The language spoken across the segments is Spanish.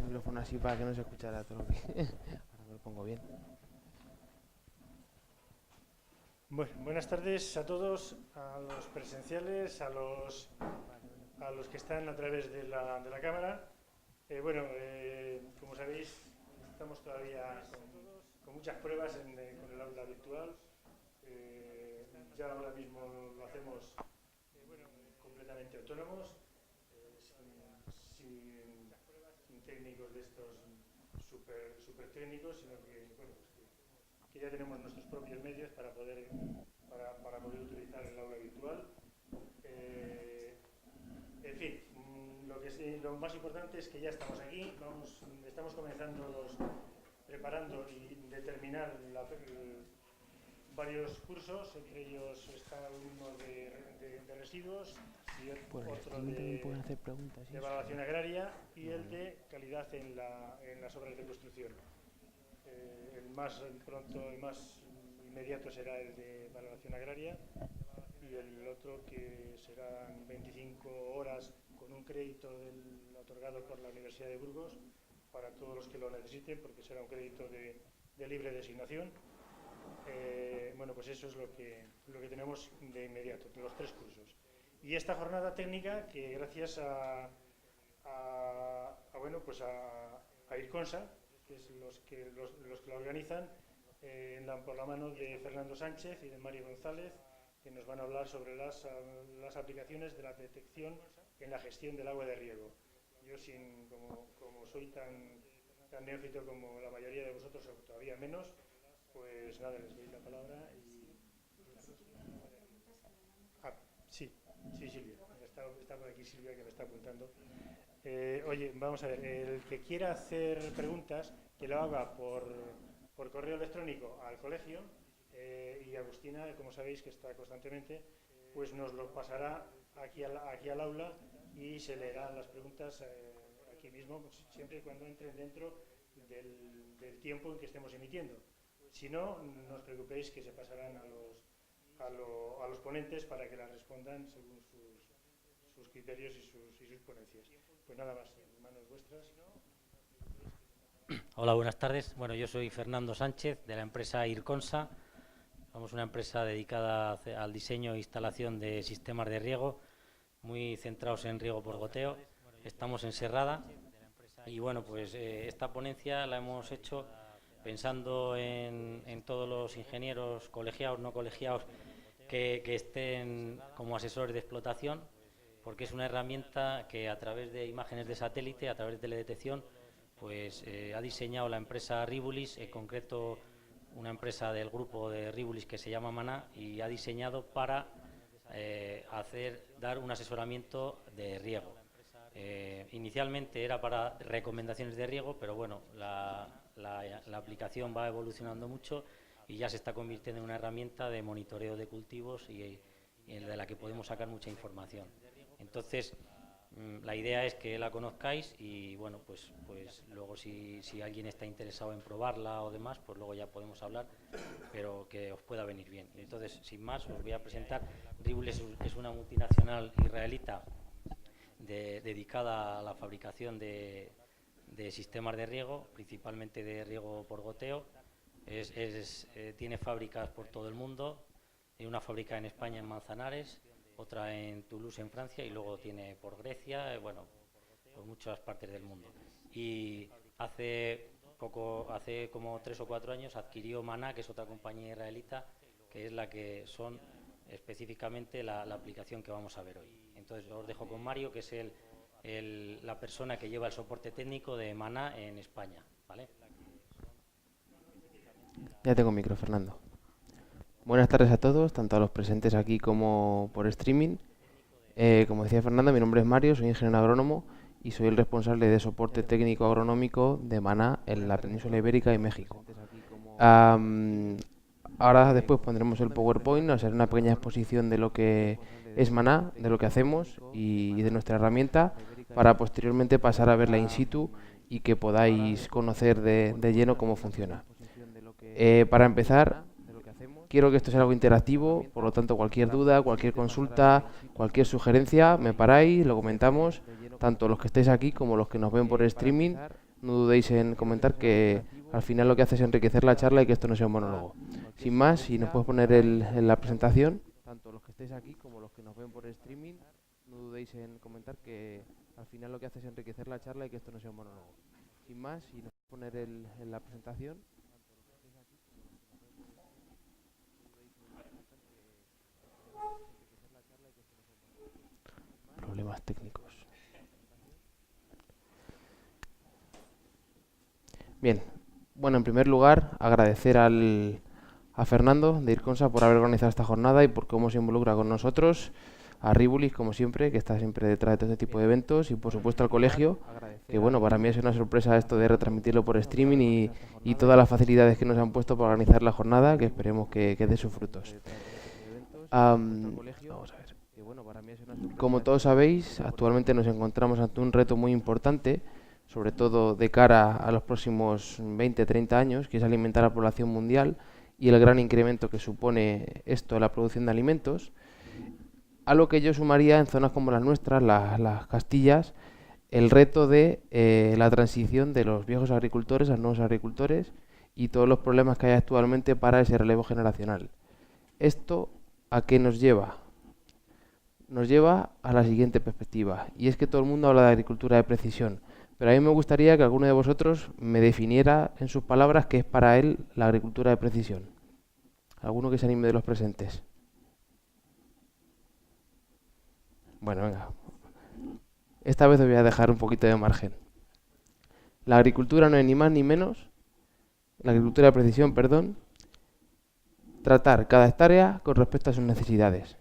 micrófono así para que no se escuchara todo lo que... Ahora me lo pongo bien. Bueno, buenas tardes a todos, a los presenciales, a los que están a través de la cámara. Como sabéis, estamos todavía con muchas pruebas con el aula virtual. Ya ahora mismo lo hacemos completamente autónomos, sin técnicos de estos super técnicos, sino que ya tenemos nuestros propios medios para poder utilizar el aula virtual. Lo más importante es que ya estamos aquí, estamos preparando y de terminar varios cursos, entre ellos está uno de residuos y otro de evaluación agraria y el de calidad en las obras de construcción. El más pronto y más inmediato será el de valoración agraria y el otro que serán 25 horas con un crédito otorgado por la Universidad de Burgos para todos los que lo necesiten, porque será un crédito de libre designación. Pues eso es lo que tenemos de inmediato, los 3 cursos. Y esta jornada técnica que gracias a Irconsa, que es los que la organizan, por la mano de Fernando Sánchez y de Mario González, que nos van a hablar sobre las aplicaciones de la detección en la gestión del agua de riego. Yo, como soy tan neófito como la mayoría de vosotros, o todavía menos, pues nada, les doy la palabra y... Sí, Silvia, está por aquí Silvia que me está apuntando. Vamos a ver, el que quiera hacer preguntas, que lo haga por correo electrónico al colegio, y Agustina, como sabéis que está constantemente, pues nos lo pasará aquí al aula y se leerán las preguntas aquí mismo, pues, siempre y cuando entren dentro del tiempo en que estemos emitiendo. Si no, no os preocupéis que se pasarán a los ponentes para que las respondan según sus criterios y sus ponencias. Pues nada más, en manos vuestras. Hola, buenas tardes. Bueno, yo soy Fernando Sánchez, de la empresa Irconsa. Somos una empresa dedicada al diseño e instalación de sistemas de riego, muy centrados en riego por goteo. Estamos en Serrada y bueno, pues esta ponencia la hemos hecho pensando en todos los ingenieros colegiados, no colegiados, que estén como asesores de explotación, porque es una herramienta que a través de imágenes de satélite, a través de teledetección, pues ha diseñado la empresa Ribulis, en concreto una empresa del grupo de Ribulis que se llama Maná, y ha diseñado para dar un asesoramiento de riego. Inicialmente era para recomendaciones de riego, pero bueno, la aplicación va evolucionando mucho y ya se está convirtiendo en una herramienta de monitoreo de cultivos y de la que podemos sacar mucha información. Entonces, la idea es que la conozcáis y bueno, pues luego si alguien está interesado en probarla o demás, pues luego ya podemos hablar, pero que os pueda venir bien. Entonces, sin más, os voy a presentar. Ribulis es una multinacional israelita dedicada a la fabricación de sistemas de riego, principalmente de riego por goteo. Tiene fábricas por todo el mundo. Tiene una fábrica en España, en Manzanares, otra en Toulouse, en Francia, y luego tiene por Grecia, por muchas partes del mundo. Y hace como 3 o 4 años adquirió Maná, que es otra compañía israelita, que es la que son específicamente la aplicación que vamos a ver hoy. Entonces os dejo con Mario, que es la persona que lleva el soporte técnico de Maná en España, ¿vale? Ya tengo micro, Fernando. Buenas tardes a todos, tanto a los presentes aquí como por streaming. Como decía Fernando, mi nombre es Mario, soy ingeniero agrónomo y soy el responsable de soporte técnico agronómico de Maná en la península ibérica y México. Ahora después pondremos el PowerPoint, hacer una pequeña exposición de lo que es Maná, de lo que hacemos y de nuestra herramienta, para posteriormente pasar a verla in situ y que podáis conocer de lleno cómo funciona. Para empezar, quiero que esto sea algo interactivo, por lo tanto cualquier duda, cualquier consulta, cualquier sugerencia, me paráis, lo comentamos, tanto los que estéis aquí como los que nos ven por streaming, no dudéis en comentar, que al final lo que hace es enriquecer la charla y que esto no sea un monólogo. Sin más, si nos puedes poner en la presentación, tanto los que estéis aquí como los que nos ven por streaming, no dudéis en comentar que al final lo que hace es enriquecer la charla y que esto no sea un monólogo. Sin más, si nos puedes poner en la presentación. Problemas técnicos. Bien, bueno, en primer lugar, agradecer a Fernando de Irconsa por haber organizado esta jornada y por cómo se involucra con nosotros, a Ribulis, como siempre, que está siempre detrás de todo este tipo de eventos, y por supuesto al colegio, que bueno, para mí es una sorpresa esto de retransmitirlo por streaming y todas las facilidades que nos han puesto para organizar la jornada, que esperemos que dé sus frutos. Vamos a ver. Como todos sabéis, actualmente nos encontramos ante un reto muy importante, sobre todo de cara a los próximos 20-30 años, que es alimentar a la población mundial y el gran incremento que supone esto en la producción de alimentos, a lo que yo sumaría en zonas como las nuestras, las Castillas, el reto de la transición de los viejos agricultores a los nuevos agricultores y todos los problemas que hay actualmente para ese relevo generacional. ¿Esto a qué nos lleva? Nos lleva a la siguiente perspectiva, y es que todo el mundo habla de agricultura de precisión, pero a mí me gustaría que alguno de vosotros me definiera en sus palabras qué es para él la agricultura de precisión. ¿Alguno que se anime de los presentes? Bueno, venga. Esta vez os voy a dejar un poquito de margen. La agricultura no es ni más ni menos, la agricultura de precisión, perdón, tratar cada hectárea con respecto a sus necesidades.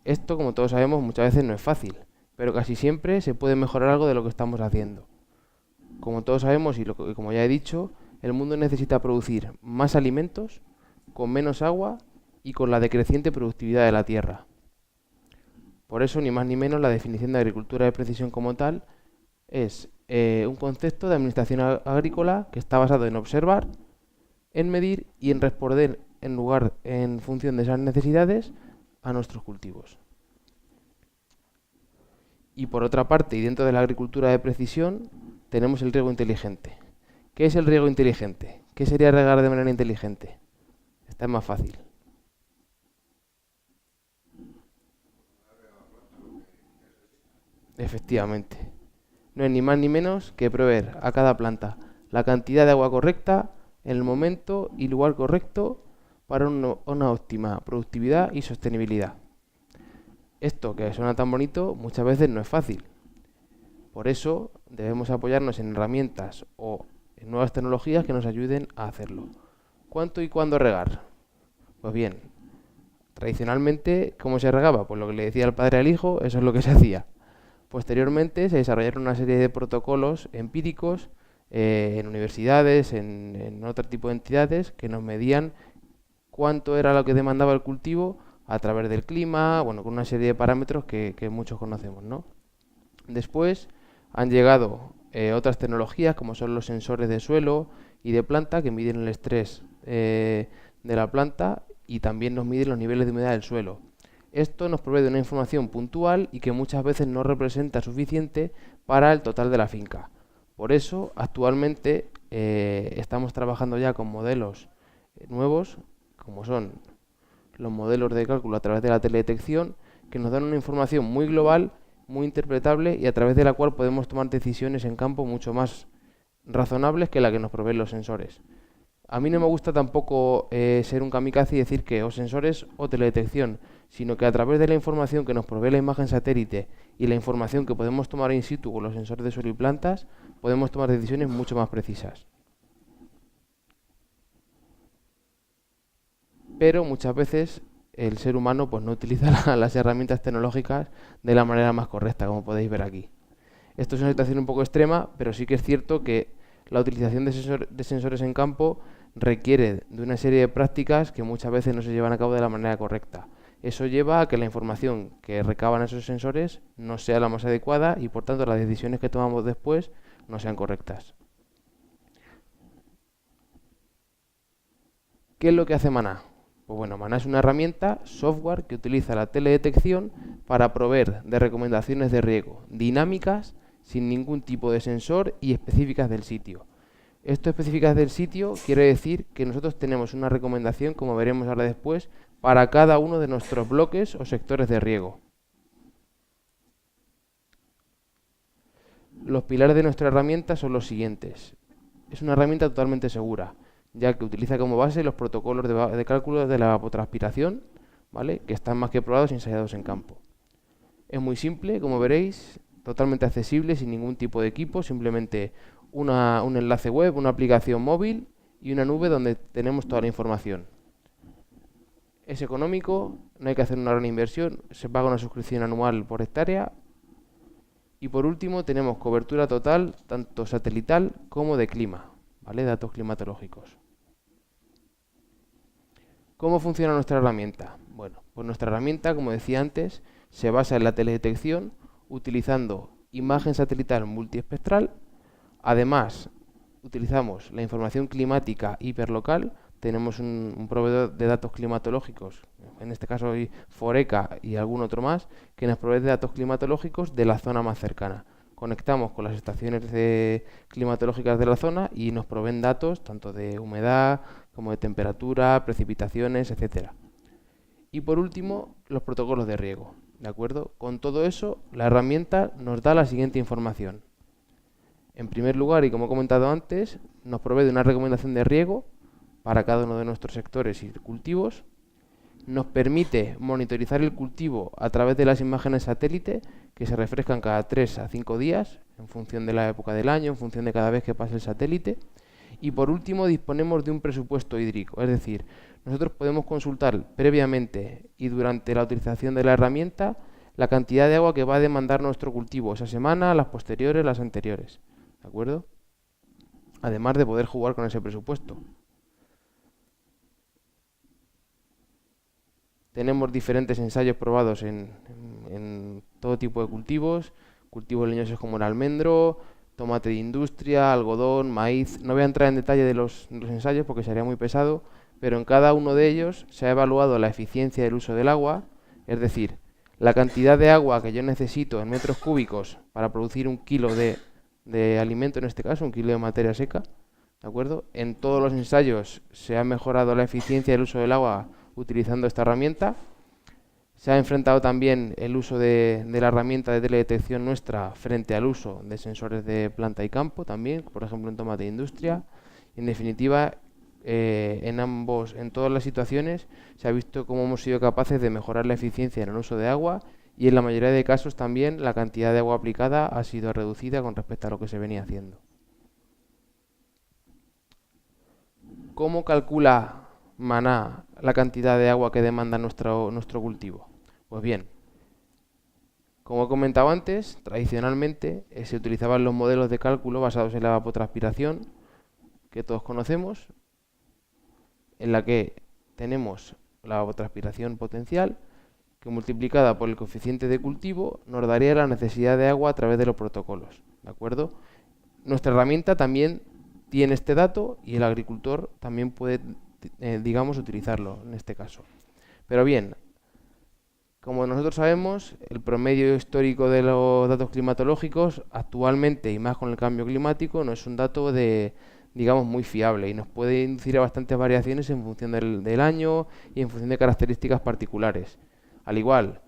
Esto, como todos sabemos, muchas veces no es fácil, pero casi siempre se puede mejorar algo de lo que estamos haciendo. Como todos sabemos y como ya he dicho, el mundo necesita producir más alimentos, con menos agua y con la decreciente productividad de la tierra. Por eso, ni más ni menos, la definición de agricultura de precisión como tal es un concepto de administración agrícola que está basado en observar, en medir y en responder en función de esas necesidades a nuestros cultivos. Y por otra parte, y dentro de la agricultura de precisión, tenemos el riego inteligente. ¿Qué es el riego inteligente? ¿Qué sería regar de manera inteligente? Esta es más fácil. Efectivamente. No es ni más ni menos que proveer a cada planta la cantidad de agua correcta, en el momento y lugar correcto para una óptima productividad y sostenibilidad. Esto que suena tan bonito muchas veces no es fácil. Por eso debemos apoyarnos en herramientas o en nuevas tecnologías que nos ayuden a hacerlo. ¿Cuánto y cuándo regar? Pues bien, tradicionalmente, ¿cómo se regaba? Pues lo que le decía el padre al hijo, eso es lo que se hacía. Posteriormente se desarrollaron una serie de protocolos empíricos en universidades, en otro tipo de entidades que nos medían cuánto era lo que demandaba el cultivo a través del clima, bueno, con una serie de parámetros que muchos conocemos, ¿no? Después han llegado otras tecnologías como son los sensores de suelo y de planta que miden el estrés de la planta y también nos miden los niveles de humedad del suelo. Esto nos provee de una información puntual y que muchas veces no representa suficiente para el total de la finca. Por eso, actualmente estamos trabajando ya con modelos nuevos, como son los modelos de cálculo a través de la teledetección, que nos dan una información muy global, muy interpretable y a través de la cual podemos tomar decisiones en campo mucho más razonables que la que nos proveen los sensores. A mí no me gusta tampoco ser un kamikaze y decir que o sensores o teledetección, sino que a través de la información que nos provee la imagen satélite y la información que podemos tomar in situ con los sensores de suelo y plantas, podemos tomar decisiones mucho más precisas. Pero muchas veces el ser humano pues no utiliza las herramientas tecnológicas de la manera más correcta, como podéis ver aquí. Esto es una situación un poco extrema, pero sí que es cierto que la utilización de sensores en campo requiere de una serie de prácticas que muchas veces no se llevan a cabo de la manera correcta. Eso lleva a que la información que recaban esos sensores no sea la más adecuada y por tanto las decisiones que tomamos después no sean correctas. ¿Qué es lo que hace Maná? Pues bueno, Maná es una herramienta, software, que utiliza la teledetección para proveer de recomendaciones de riego dinámicas sin ningún tipo de sensor y específicas del sitio. Esto específicas del sitio quiere decir que nosotros tenemos una recomendación, como veremos ahora después, para cada uno de nuestros bloques o sectores de riego. Los pilares de nuestra herramienta son los siguientes. Es una herramienta totalmente segura, ya que utiliza como base los protocolos de cálculo de la evapotranspiración, ¿vale?, que están más que probados y ensayados en campo. Es muy simple, como veréis, totalmente accesible, sin ningún tipo de equipo, simplemente un enlace web, una aplicación móvil y una nube donde tenemos toda la información. Es económico, no hay que hacer una gran inversión, se paga una suscripción anual por hectárea. Y por último tenemos cobertura total, tanto satelital como de clima, ¿vale?, datos climatológicos. ¿Cómo funciona nuestra herramienta? Bueno, pues nuestra herramienta, como decía antes, se basa en la teledetección utilizando imagen satelital multiespectral. Además, utilizamos la información climática hiperlocal. Tenemos un proveedor de datos climatológicos, en este caso hoy Foreca y algún otro más, que nos provee de datos climatológicos de la zona más cercana. Conectamos con las estaciones climatológicas de la zona y nos proveen datos tanto de humedad como de temperatura, precipitaciones, etcétera. Y por último, los protocolos de riego. ¿De acuerdo? Con todo eso, la herramienta nos da la siguiente información. En primer lugar, y como he comentado antes, nos provee de una recomendación de riego para cada uno de nuestros sectores y cultivos. Nos permite monitorizar el cultivo a través de las imágenes satélite que se refrescan cada 3 a 5 días en función de la época del año, en función de cada vez que pase el satélite. Y por último, disponemos de un presupuesto hídrico, es decir, nosotros podemos consultar previamente y durante la utilización de la herramienta la cantidad de agua que va a demandar nuestro cultivo esa semana, las posteriores, las anteriores. ¿De acuerdo? Además de poder jugar con ese presupuesto. Tenemos diferentes ensayos probados en todo tipo de cultivos leñosos como el almendro, tomate de industria, algodón, maíz. No voy a entrar en detalle de los ensayos porque sería muy pesado, pero en cada uno de ellos se ha evaluado la eficiencia del uso del agua, es decir, la cantidad de agua que yo necesito en metros cúbicos para producir un kilo de alimento, en este caso, un kilo de materia seca, ¿de acuerdo? En todos los ensayos se ha mejorado la eficiencia del uso del agua utilizando esta herramienta. Se ha enfrentado también el uso de la herramienta de teledetección nuestra frente al uso de sensores de planta y campo también, por ejemplo en tomate de industria. Y en definitiva, en todas las situaciones se ha visto cómo hemos sido capaces de mejorar la eficiencia en el uso de agua y en la mayoría de casos también la cantidad de agua aplicada ha sido reducida con respecto a lo que se venía haciendo. ¿Cómo calcula Maná la cantidad de agua que demanda nuestro cultivo? Pues bien, como he comentado antes, tradicionalmente se utilizaban los modelos de cálculo basados en la evapotranspiración que todos conocemos, en la que tenemos la evapotranspiración potencial que multiplicada por el coeficiente de cultivo nos daría la necesidad de agua a través de los protocolos, ¿de acuerdo? Nuestra herramienta también tiene este dato y el agricultor también puede digamos, utilizarlo en este caso. Pero bien, como nosotros sabemos, el promedio histórico de los datos climatológicos actualmente, y más con el cambio climático, no es un dato digamos, muy fiable y nos puede inducir a bastantes variaciones en función del año y en función de características particulares. Al igual,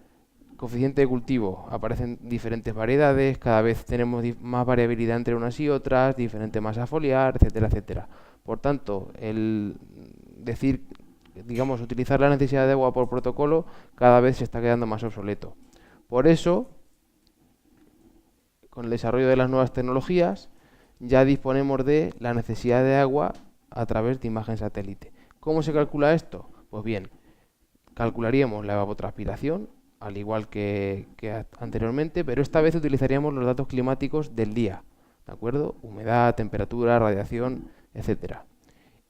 coeficiente de cultivo, aparecen diferentes variedades, cada vez tenemos más variabilidad entre unas y otras, diferente masa foliar, etcétera, etcétera. Por tanto, el decir, digamos, utilizar la necesidad de agua por protocolo cada vez se está quedando más obsoleto. Por eso, con el desarrollo de las nuevas tecnologías, ya disponemos de la necesidad de agua a través de imagen satélite. ¿Cómo se calcula esto? Pues bien, calcularíamos la evapotranspiración, al igual que anteriormente, pero esta vez utilizaríamos los datos climáticos del día, ¿de acuerdo? Humedad, temperatura, radiación, etcétera.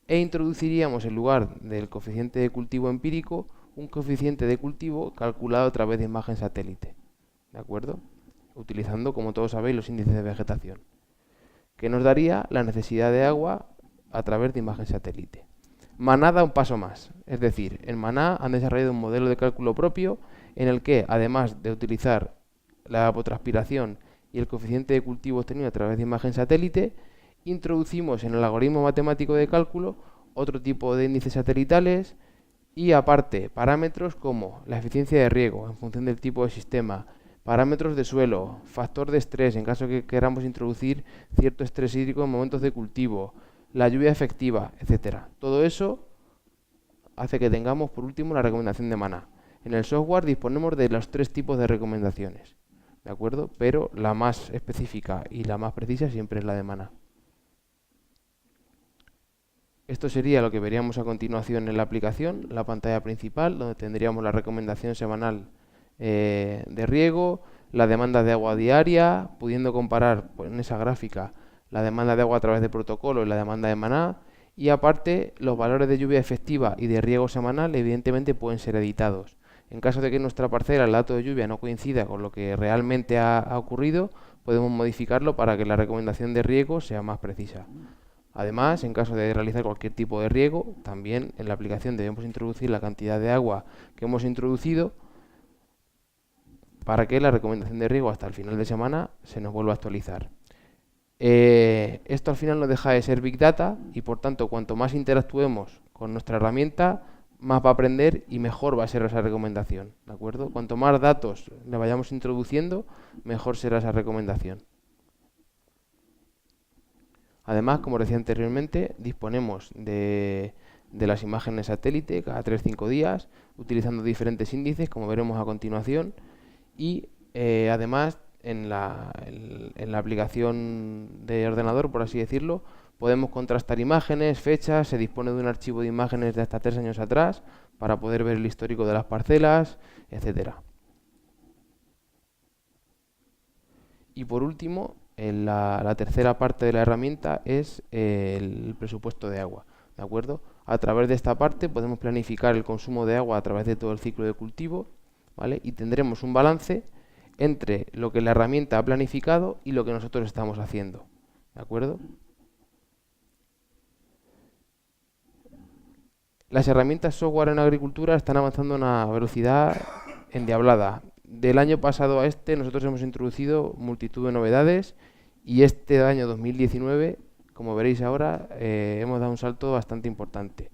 E introduciríamos en lugar del coeficiente de cultivo empírico un coeficiente de cultivo calculado a través de imagen satélite, ¿de acuerdo? Utilizando, como todos sabéis, los índices de vegetación, que nos daría la necesidad de agua a través de imagen satélite. Maná da un paso más, es decir, en Maná han desarrollado un modelo de cálculo propio en el que, además de utilizar la evapotranspiración y el coeficiente de cultivo obtenido a través de imagen satélite, introducimos en el algoritmo matemático de cálculo otro tipo de índices satelitales y aparte parámetros como la eficiencia de riego en función del tipo de sistema, parámetros de suelo, factor de estrés en caso que queramos introducir cierto estrés hídrico en momentos de cultivo, la lluvia efectiva, etcétera. Todo eso hace que tengamos por último la recomendación de maná. En el software disponemos de los 3 tipos de recomendaciones, ¿de acuerdo? Pero la más específica y la más precisa siempre es la de maná. Esto sería lo que veríamos a continuación en la aplicación, la pantalla principal, donde tendríamos la recomendación semanal de riego, la demanda de agua diaria, pudiendo comparar pues, en esa gráfica la demanda de agua a través de protocolo y la demanda de maná, y aparte los valores de lluvia efectiva y de riego semanal evidentemente pueden ser editados. En caso de que nuestra parcela el dato de lluvia no coincida con lo que realmente ha ocurrido, podemos modificarlo para que la recomendación de riego sea más precisa. Además, en caso de realizar cualquier tipo de riego, también en la aplicación debemos introducir la cantidad de agua que hemos introducido para que la recomendación de riego hasta el final de semana se nos vuelva a actualizar. Esto al final no deja de ser Big Data y por tanto cuanto más interactuemos con nuestra herramienta, más va a aprender y mejor va a ser esa recomendación, ¿de acuerdo? Cuanto más datos le vayamos introduciendo, mejor será esa recomendación. Además, como decía anteriormente, disponemos de las imágenes satélite cada 3-5 días, utilizando diferentes índices, como veremos a continuación, y además en la aplicación de ordenador, por así decirlo, podemos contrastar imágenes, fechas, se dispone de un archivo de imágenes de hasta 3 años atrás para poder ver el histórico de las parcelas, etcétera. Y por último, la tercera parte de la herramienta es el presupuesto de agua, ¿de acuerdo? A través de esta parte podemos planificar el consumo de agua a través de todo el ciclo de cultivo, ¿vale? Y tendremos un balance entre lo que la herramienta ha planificado y lo que nosotros estamos haciendo, ¿de acuerdo? Las herramientas software en agricultura están avanzando a una velocidad endiablada. Del año pasado a este nosotros hemos introducido multitud de novedades y este año 2019, como veréis ahora, hemos dado un salto bastante importante.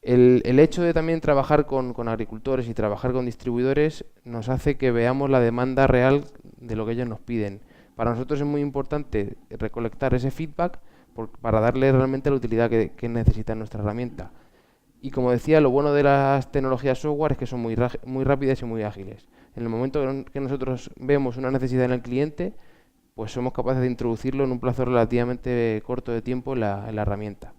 El hecho de también trabajar con agricultores y trabajar con distribuidores nos hace que veamos la demanda real de lo que ellos nos piden. Para nosotros es muy importante recolectar ese feedback para darle realmente la utilidad que necesita nuestra herramienta. Y como decía, lo bueno de las tecnologías software es que son muy rápidas y muy ágiles. En el momento que nosotros vemos una necesidad en el cliente, pues somos capaces de introducirlo en un plazo relativamente corto de tiempo en la herramienta.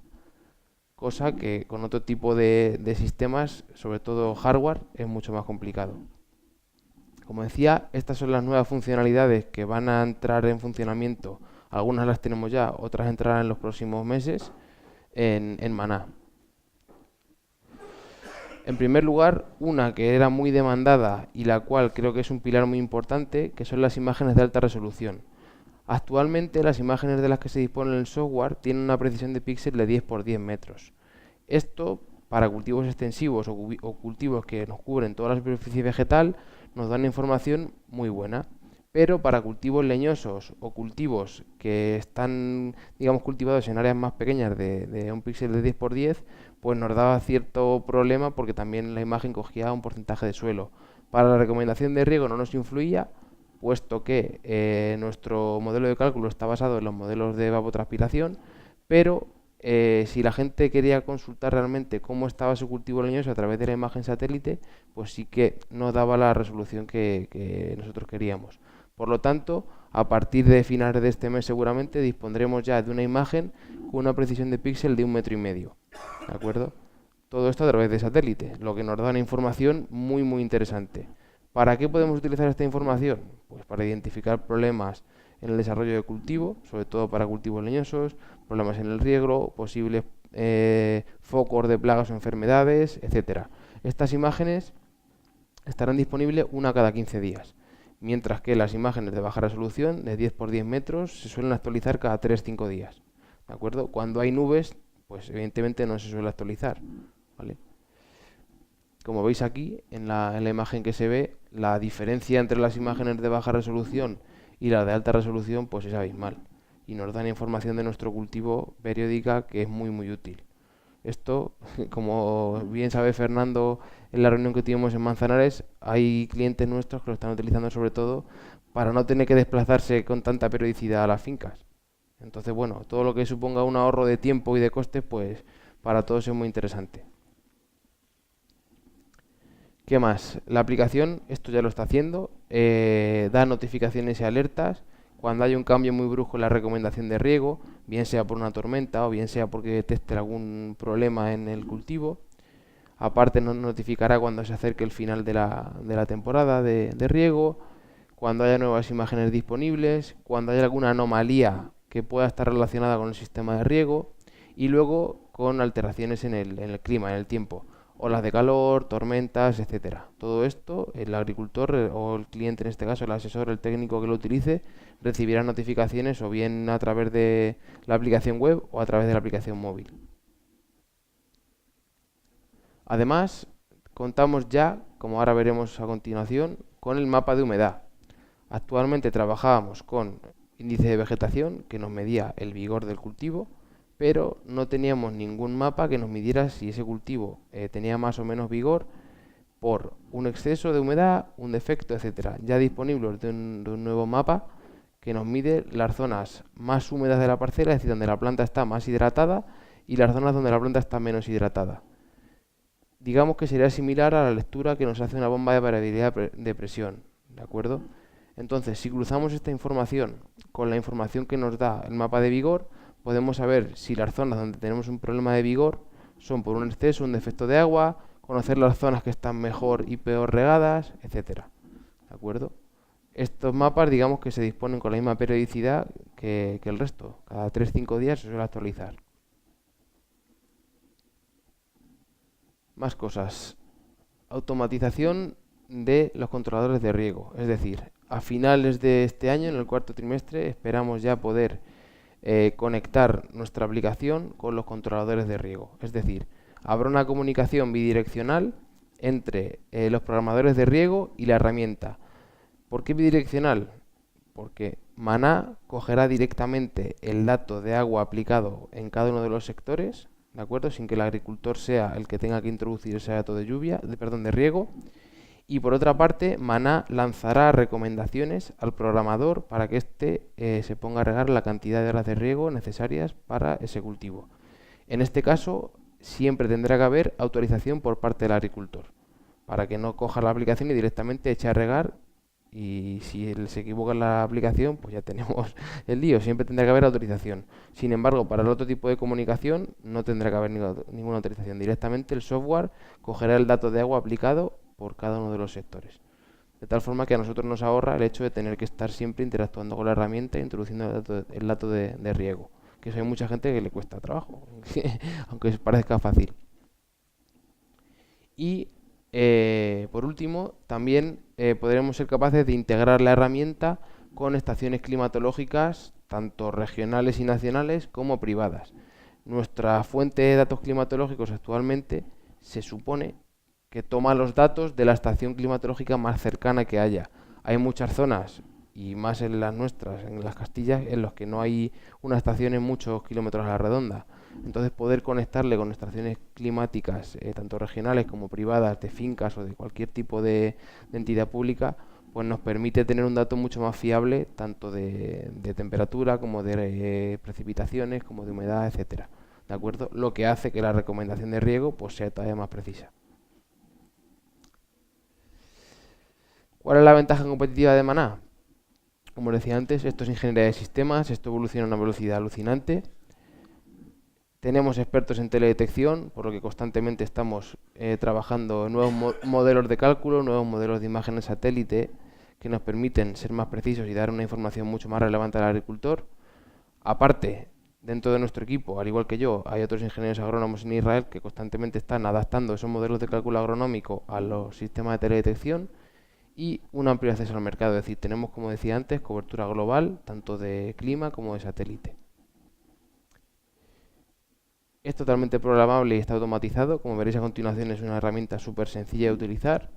Cosa que con otro tipo de sistemas, sobre todo hardware, es mucho más complicado. Como decía, estas son las nuevas funcionalidades que van a entrar en funcionamiento. Algunas las tenemos ya, otras entrarán en los próximos meses en maná. En primer lugar, una que era muy demandada y la cual creo que es un pilar muy importante, que son las imágenes de alta resolución. Actualmente las imágenes de las que se dispone en el software tienen una precisión de píxel de 10 por 10 metros. Esto, para cultivos extensivos o cultivos que nos cubren toda la superficie vegetal, nos da una información muy buena. Pero para cultivos leñosos o cultivos que están, digamos, cultivados en áreas más pequeñas de un píxel de 10 por 10, pues nos daba cierto problema porque también la imagen cogía un porcentaje de suelo. Para la recomendación de riego no nos influía, puesto que nuestro modelo de cálculo está basado en los modelos de evapotranspiración, pero si la gente quería consultar realmente cómo estaba su cultivo leñoso a través de la imagen satélite, pues sí que no daba la resolución que nosotros queríamos. Por lo tanto, a partir de finales de este mes seguramente dispondremos ya de una imagen con una precisión de píxel de 1,5 metros. ¿De acuerdo? Todo esto a través de satélite, lo que nos da una información muy interesante. ¿Para qué podemos utilizar esta información? Pues para identificar problemas en el desarrollo de cultivo, sobre todo para cultivos leñosos, problemas en el riego, posibles focos de plagas o enfermedades, etcétera. Estas imágenes estarán disponibles una cada 15 días. Mientras que las imágenes de baja resolución, de 10 por 10 metros, se suelen actualizar cada 3-5 días. ¿De acuerdo? Cuando hay nubes, pues evidentemente no se suele actualizar, ¿vale? Como veis aquí, en la imagen que se ve, la diferencia entre las imágenes de baja resolución y la de alta resolución pues es abismal y nos dan información de nuestro cultivo periódica que es muy muy útil. Esto, como bien sabe Fernando en la reunión que tuvimos en Manzanares, hay clientes nuestros que lo están utilizando sobre todo para no tener que desplazarse con tanta periodicidad a las fincas. Entonces, bueno, todo lo que suponga un ahorro de tiempo y de costes, pues para todos es muy interesante. ¿Qué más? La aplicación, esto ya lo está haciendo, da notificaciones y alertas cuando hay un cambio muy brusco en la recomendación de riego, bien sea por una tormenta o bien sea porque detecte algún problema en el cultivo. Aparte nos notificará cuando se acerque el final de la temporada de riego, cuando haya nuevas imágenes disponibles, cuando haya alguna anomalía que pueda estar relacionada con el sistema de riego y luego con alteraciones en el clima, en el tiempo, olas de calor, tormentas, etcétera. Todo esto el agricultor o el cliente, en este caso el asesor, el técnico que lo utilice, recibirá notificaciones o bien a través de la aplicación web o a través de la aplicación móvil. Además, contamos ya, como ahora veremos a continuación, con el mapa de humedad. Actualmente trabajábamos con índice de vegetación que nos medía el vigor del cultivo, pero no teníamos ningún mapa que nos midiera si ese cultivo tenía más o menos vigor por un exceso de humedad, un defecto, etcétera. Ya disponible de un nuevo mapa que nos mide las zonas más húmedas de la parcela, es decir, donde la planta está más hidratada, y las zonas donde la planta está menos hidratada. Digamos que sería similar a la lectura que nos hace una bomba de variabilidad de presión, ¿de acuerdo? Entonces, si cruzamos esta información con la información que nos da el mapa de vigor, podemos saber si las zonas donde tenemos un problema de vigor son por un exceso, un defecto de agua, conocer las zonas que están mejor y peor regadas, etcétera. ¿De acuerdo? Estos mapas, digamos que se disponen con la misma periodicidad que el resto. Cada 3-5 días se suele actualizar. Más cosas. Automatización de los controladores de riego. Es decir, a finales de este año, en el cuarto trimestre, esperamos ya poder conectar nuestra aplicación con los controladores de riego. Es decir, habrá una comunicación bidireccional entre los programadores de riego y la herramienta. ¿Por qué bidireccional? Porque Maná cogerá directamente el dato de agua aplicado en cada uno de los sectores, ¿de acuerdo? Sin que el agricultor sea el que tenga que introducir ese dato de riego. Y por otra parte, Maná lanzará recomendaciones al programador para que éste se ponga a regar la cantidad de horas de riego necesarias para ese cultivo. En este caso, siempre tendrá que haber autorización por parte del agricultor, para que no coja la aplicación y directamente eche a regar, y si él se equivoca en la aplicación, pues ya tenemos el lío. Siempre tendrá que haber autorización. Sin embargo, para el otro tipo de comunicación no tendrá que haber ninguna autorización. Directamente el software cogerá el dato de agua aplicado por cada uno de los sectores. De tal forma que a nosotros nos ahorra el hecho de tener que estar siempre interactuando con la herramienta e introduciendo el dato de riego. Que eso hay mucha gente que le cuesta trabajo, aunque parezca fácil. Y por último, también podremos ser capaces de integrar la herramienta con estaciones climatológicas, tanto regionales y nacionales como privadas. Nuestra fuente de datos climatológicos actualmente se supone que toma los datos de la estación climatológica más cercana que haya. Hay muchas zonas, y más en las nuestras, en las Castillas, en los que no hay una estación en muchos kilómetros a la redonda. Entonces, poder conectarle con estaciones climáticas, tanto regionales como privadas, de fincas o de cualquier tipo de entidad pública, pues nos permite tener un dato mucho más fiable, tanto de temperatura como de precipitaciones, como de humedad, etcétera. ¿De acuerdo? Lo que hace que la recomendación de riego pues sea todavía más precisa. ¿Cuál es la ventaja competitiva de Maná? Como decía antes, esto es ingeniería de sistemas, esto evoluciona a una velocidad alucinante. Tenemos expertos en teledetección, por lo que constantemente estamos trabajando en nuevos modelos de cálculo, nuevos modelos de imágenes satélite que nos permiten ser más precisos y dar una información mucho más relevante al agricultor. Aparte, dentro de nuestro equipo, al igual que yo, hay otros ingenieros agrónomos en Israel que constantemente están adaptando esos modelos de cálculo agronómico a los sistemas de teledetección. Y un amplio acceso al mercado, es decir, tenemos, como decía antes, cobertura global, tanto de clima como de satélite. Es totalmente programable y está automatizado, como veréis a continuación es una herramienta súper sencilla de utilizar.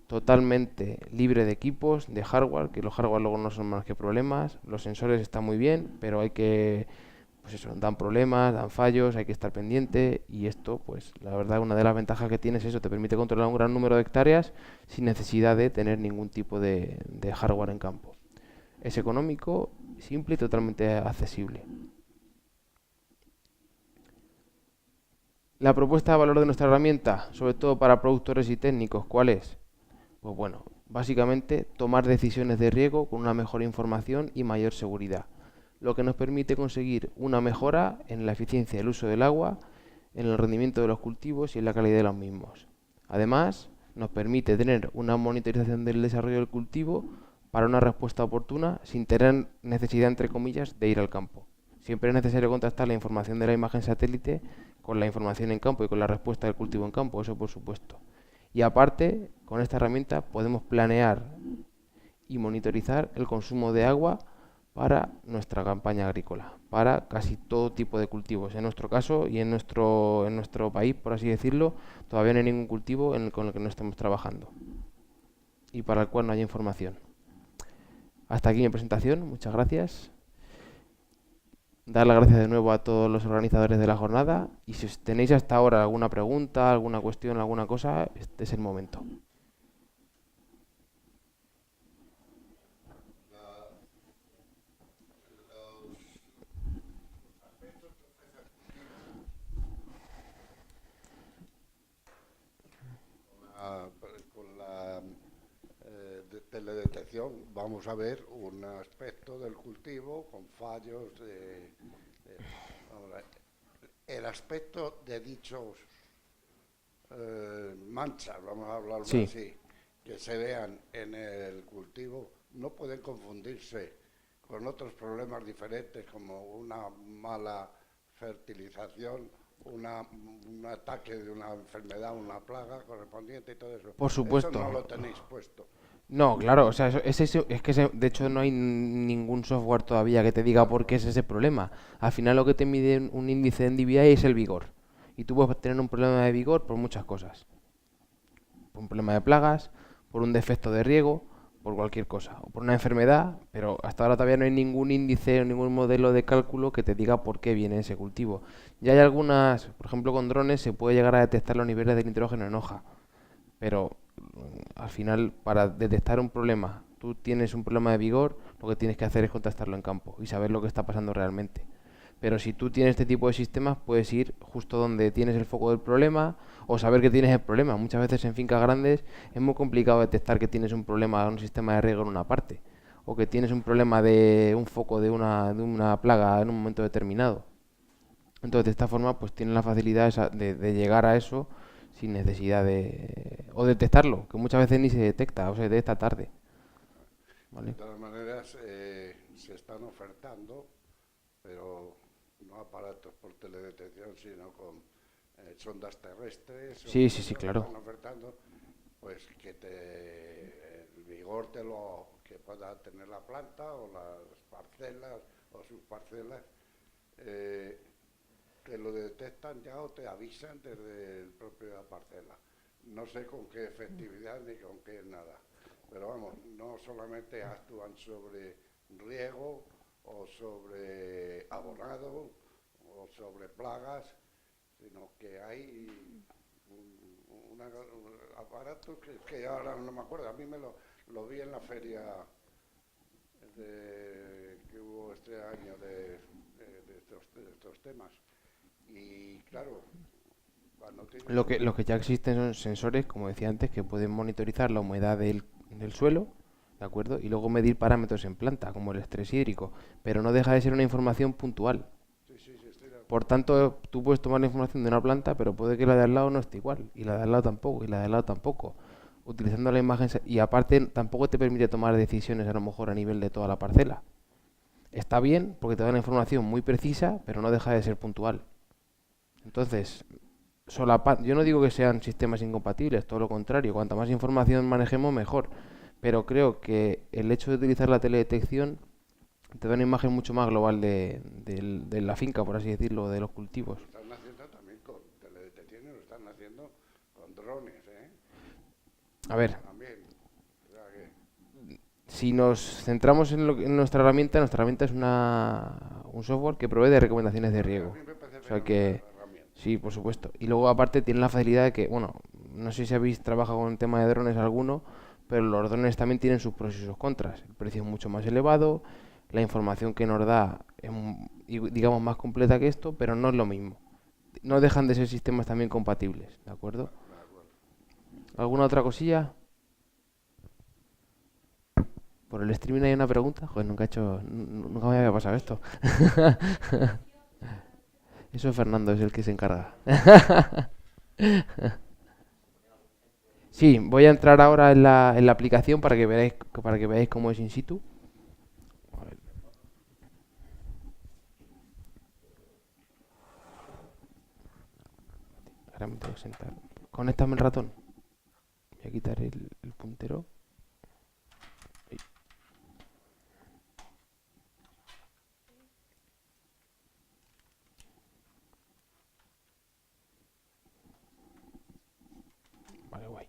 totalmente libre de equipos, de hardware, que los hardware luego no son más que problemas. Los sensores están muy bien, pero hay que, pues eso, dan problemas, dan fallos, hay que estar pendiente. Y esto, pues la verdad, una de las ventajas que tiene es eso, te permite controlar un gran número de hectáreas sin necesidad de tener ningún tipo de hardware en campo. Es económico, simple y totalmente accesible. La propuesta de valor de nuestra herramienta, sobre todo para productores y técnicos, ¿cuál es? Pues bueno, básicamente tomar decisiones de riego con una mejor información y mayor seguridad, lo que nos permite conseguir una mejora en la eficiencia del uso del agua, en el rendimiento de los cultivos y en la calidad de los mismos. Además, nos permite tener una monitorización del desarrollo del cultivo para una respuesta oportuna sin tener necesidad, entre comillas, de ir al campo. Siempre es necesario contrastar la información de la imagen satélite con la información en campo y con la respuesta del cultivo en campo, eso por supuesto. Y aparte, con esta herramienta podemos planear y monitorizar el consumo de agua para nuestra campaña agrícola, para casi todo tipo de cultivos. En nuestro caso y en nuestro país, por así decirlo, todavía no hay ningún cultivo con el que no estemos trabajando y para el cual no haya información. Hasta aquí mi presentación, muchas gracias. Dar las gracias de nuevo a todos los organizadores de la jornada y si tenéis hasta ahora alguna pregunta, alguna cuestión, alguna cosa, este es el momento. Con la teledetección vamos a ver un aspecto del cultivo con fallos. Ahora, el aspecto de dichos manchas, vamos a hablarlo así, que se vean en el cultivo, no pueden confundirse con otros problemas diferentes como una mala fertilización, un ataque de una enfermedad, una plaga correspondiente y todo eso. Por supuesto. Eso no lo tenéis puesto. No, claro, o sea, de hecho no hay ningún software todavía que te diga por qué es ese problema. Al final lo que te mide un índice de NDVI es el vigor. Y tú puedes tener un problema de vigor por muchas cosas. Por un problema de plagas, por un defecto de riego, por cualquier cosa. O por una enfermedad, pero hasta ahora todavía no hay ningún índice o ningún modelo de cálculo que te diga por qué viene ese cultivo. Ya hay algunas, por ejemplo con drones se puede llegar a detectar los niveles de nitrógeno en hoja. Pero al final, para detectar un problema, tú tienes un problema de vigor, lo que tienes que hacer es contrastarlo en campo y saber lo que está pasando realmente. Pero si tú tienes este tipo de sistemas, puedes ir justo donde tienes el foco del problema o saber que tienes el problema. Muchas veces en fincas grandes es muy complicado detectar que tienes un problema en un sistema de riego en una parte o que tienes un problema de un foco de una plaga en un momento determinado. Entonces, de esta forma, pues tienes la facilidad de llegar a eso sin necesidad o detectarlo, que muchas veces ni se detecta o se detecta tarde. ¿Vale? De todas maneras, se están ofertando, pero no aparatos por teledetección, sino con sondas terrestres. Sí, claro. Están ofertando, pues que el vigor que pueda tener la planta o las parcelas o sus parcelas. Que lo detectan ya o te avisan desde el propio parcela. No sé con qué efectividad ni con qué nada. Pero vamos, no solamente actúan sobre riego o sobre abonado o sobre plagas, sino que hay un aparato que ahora no me acuerdo. A mí lo vi en la feria que hubo este año de estos temas. Y claro, lo que ya existen son sensores, como decía antes, que pueden monitorizar la humedad del suelo, ¿de acuerdo? Y luego medir parámetros en planta, como el estrés hídrico, pero no deja de ser una información puntual. Sí, estoy de acuerdo. Por tanto, tú puedes tomar la información de una planta, pero puede que la de al lado no esté igual, y la de al lado tampoco, y la de al lado tampoco. Utilizando la imagen, y aparte tampoco te permite tomar decisiones a lo mejor a nivel de toda la parcela. Está bien, porque te da una información muy precisa, pero no deja de ser puntual. Entonces, yo no digo que sean sistemas incompatibles, todo lo contrario, cuanta más información manejemos mejor, pero creo que el hecho de utilizar la teledetección te da una imagen mucho más global de la finca, por así decirlo, de los cultivos. Lo están haciendo también con teledetección y lo están haciendo con drones, ¿eh? A ver, también. O sea que, si nos centramos en nuestra herramienta es un software que provee de recomendaciones de a riego. mí me parece O sea fenomenal que, la herramienta. sí, por supuesto. Y luego aparte tiene la facilidad de que, bueno, no sé si habéis trabajado con el tema de drones alguno, pero los drones también tienen sus pros y sus contras. El precio es mucho más elevado, la información que nos da es, digamos, más completa que esto, pero no es lo mismo. No dejan de ser sistemas también compatibles, ¿de acuerdo? De acuerdo. ¿Alguna otra cosilla? Por el streaming hay una pregunta. Joder, nunca me había pasado esto. Eso es Fernando, es el que se encarga. Sí, voy a entrar ahora en la aplicación para que veáis cómo es in situ. A ver, ahora me tengo que sentar. Conéctame el ratón. Voy a quitar el puntero. Ahí. Vale, guay.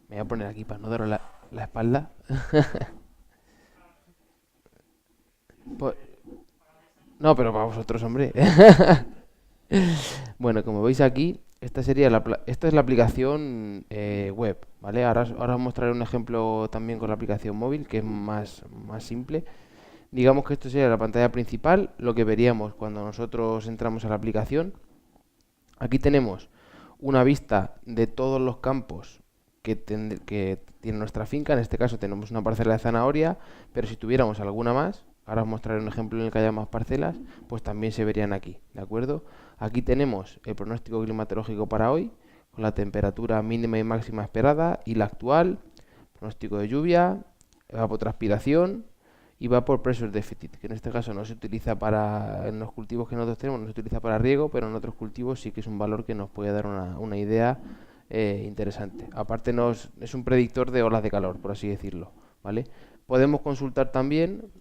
Me voy a poner aquí para no daros la espalda. Pues- no, pero para vosotros, hombre. Bueno, como veis aquí, esta es la aplicación web, ¿vale? Ahora os mostraré un ejemplo también con la aplicación móvil, que es más simple. Digamos que esto sería la pantalla principal, lo que veríamos cuando nosotros entramos a la aplicación. Aquí tenemos una vista de todos los campos que tiene nuestra finca. En este caso tenemos una parcela de zanahoria, pero si tuviéramos alguna más, ahora os mostraré un ejemplo en el que haya más parcelas, pues también se verían aquí, ¿de acuerdo? Aquí tenemos el pronóstico climatológico para hoy, con la temperatura mínima y máxima esperada y la actual, pronóstico de lluvia, evapotranspiración y vapor pressure deficit, que en este caso no se utiliza en los cultivos que nosotros tenemos, no se utiliza para riego, pero en otros cultivos sí que es un valor que nos puede dar una idea interesante. Aparte es un predictor de olas de calor, por así decirlo, ¿vale? Podemos consultar también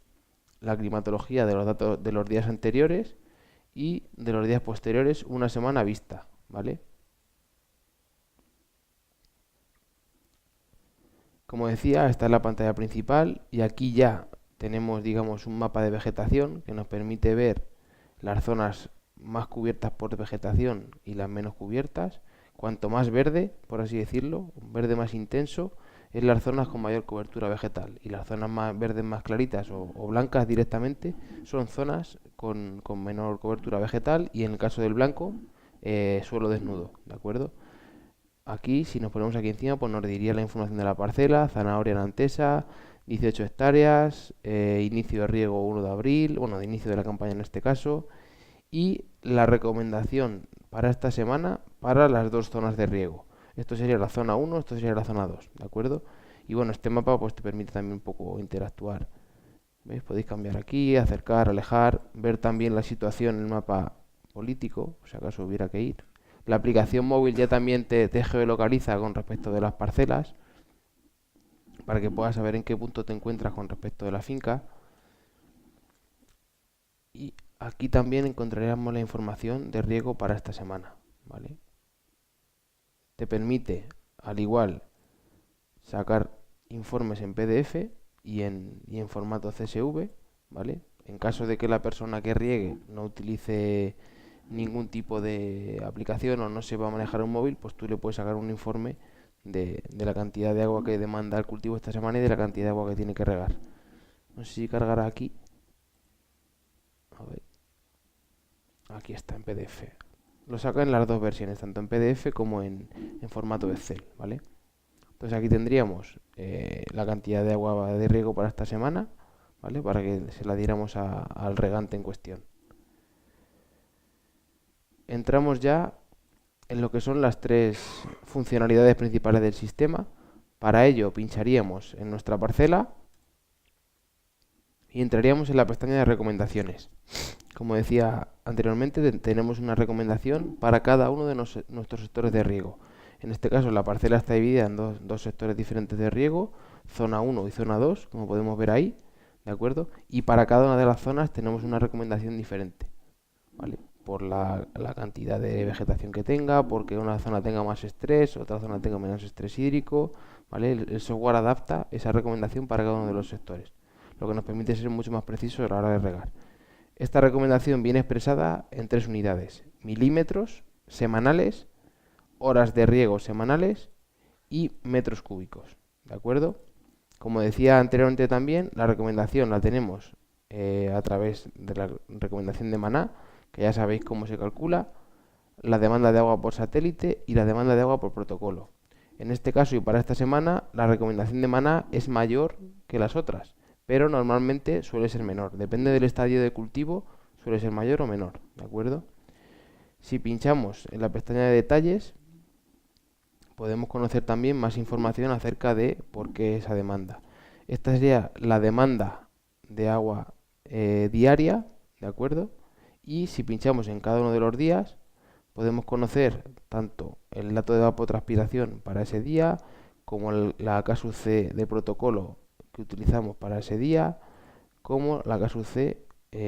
la climatología de los datos de los días anteriores y de los días posteriores una semana vista, ¿vale? Como decía, esta es la pantalla principal y aquí ya tenemos, digamos, un mapa de vegetación que nos permite ver las zonas más cubiertas por vegetación y las menos cubiertas. Cuanto más verde, por así decirlo, un verde más intenso, es las zonas con mayor cobertura vegetal. Y las zonas más verdes más claritas o blancas directamente son zonas con menor cobertura vegetal y en el caso del blanco, suelo desnudo, ¿de acuerdo? Aquí, si nos ponemos aquí encima, pues nos diría la información de la parcela, zanahoria nantesa, 18 hectáreas, inicio de riego 1 de abril, bueno, de inicio de la campaña en este caso, y la recomendación para esta semana para las dos zonas de riego. Esto sería la zona 1, esto sería la zona 2, ¿de acuerdo? Y bueno, este mapa pues te permite también un poco interactuar. ¿Veis? Podéis cambiar aquí, acercar, alejar, ver también la situación en el mapa político, si acaso hubiera que ir. La aplicación móvil ya también te geolocaliza con respecto de las parcelas, para que puedas saber en qué punto te encuentras con respecto de la finca. Y aquí también encontraríamos la información de riego para esta semana, ¿vale? Te permite, al igual, sacar informes en PDF y en formato CSV, ¿vale? En caso de que la persona que riegue no utilice ningún tipo de aplicación o no sepa manejar un móvil, pues tú le puedes sacar un informe de la cantidad de agua que demanda el cultivo esta semana y de la cantidad de agua que tiene que regar. No sé si cargará aquí. A ver. Aquí está en PDF. Lo saca en las dos versiones, tanto en PDF como en formato Excel, ¿vale? Entonces aquí tendríamos la cantidad de agua de riego para esta semana, ¿vale? Para que se la diéramos al regante en cuestión. Entramos ya en lo que son las tres funcionalidades principales del sistema. Para ello pincharíamos en nuestra parcela y entraríamos en la pestaña de recomendaciones. Como decía anteriormente, tenemos una recomendación para cada uno de nuestros sectores de riego. En este caso la parcela está dividida en dos sectores diferentes de riego, zona 1 y zona 2, como podemos ver ahí, ¿de acuerdo? Y para cada una de las zonas tenemos una recomendación diferente, ¿vale? por la cantidad de vegetación que tenga, porque una zona tenga más estrés, otra zona tenga menos estrés hídrico, ¿vale? El software adapta esa recomendación para cada uno de los sectores, lo que nos permite ser mucho más precisos a la hora de regar. Esta recomendación viene expresada en 3 unidades: milímetros semanales, horas de riego semanales y metros cúbicos, ¿de acuerdo? Como decía anteriormente también, la recomendación la tenemos a través de la recomendación de Maná, que ya sabéis cómo se calcula, la demanda de agua por satélite y la demanda de agua por protocolo. En este caso y para esta semana, la recomendación de Maná es mayor que las otras, pero normalmente suele ser menor. Depende del estadio de cultivo, suele ser mayor o menor, ¿de acuerdo? Si pinchamos en la pestaña de detalles, podemos conocer también más información acerca de por qué esa demanda. Esta sería la demanda de agua diaria, ¿de acuerdo? Y si pinchamos en cada uno de los días, podemos conocer tanto el dato de evapotranspiración para ese día, como la KSUC de protocolo que utilizamos para ese día, como la KSUC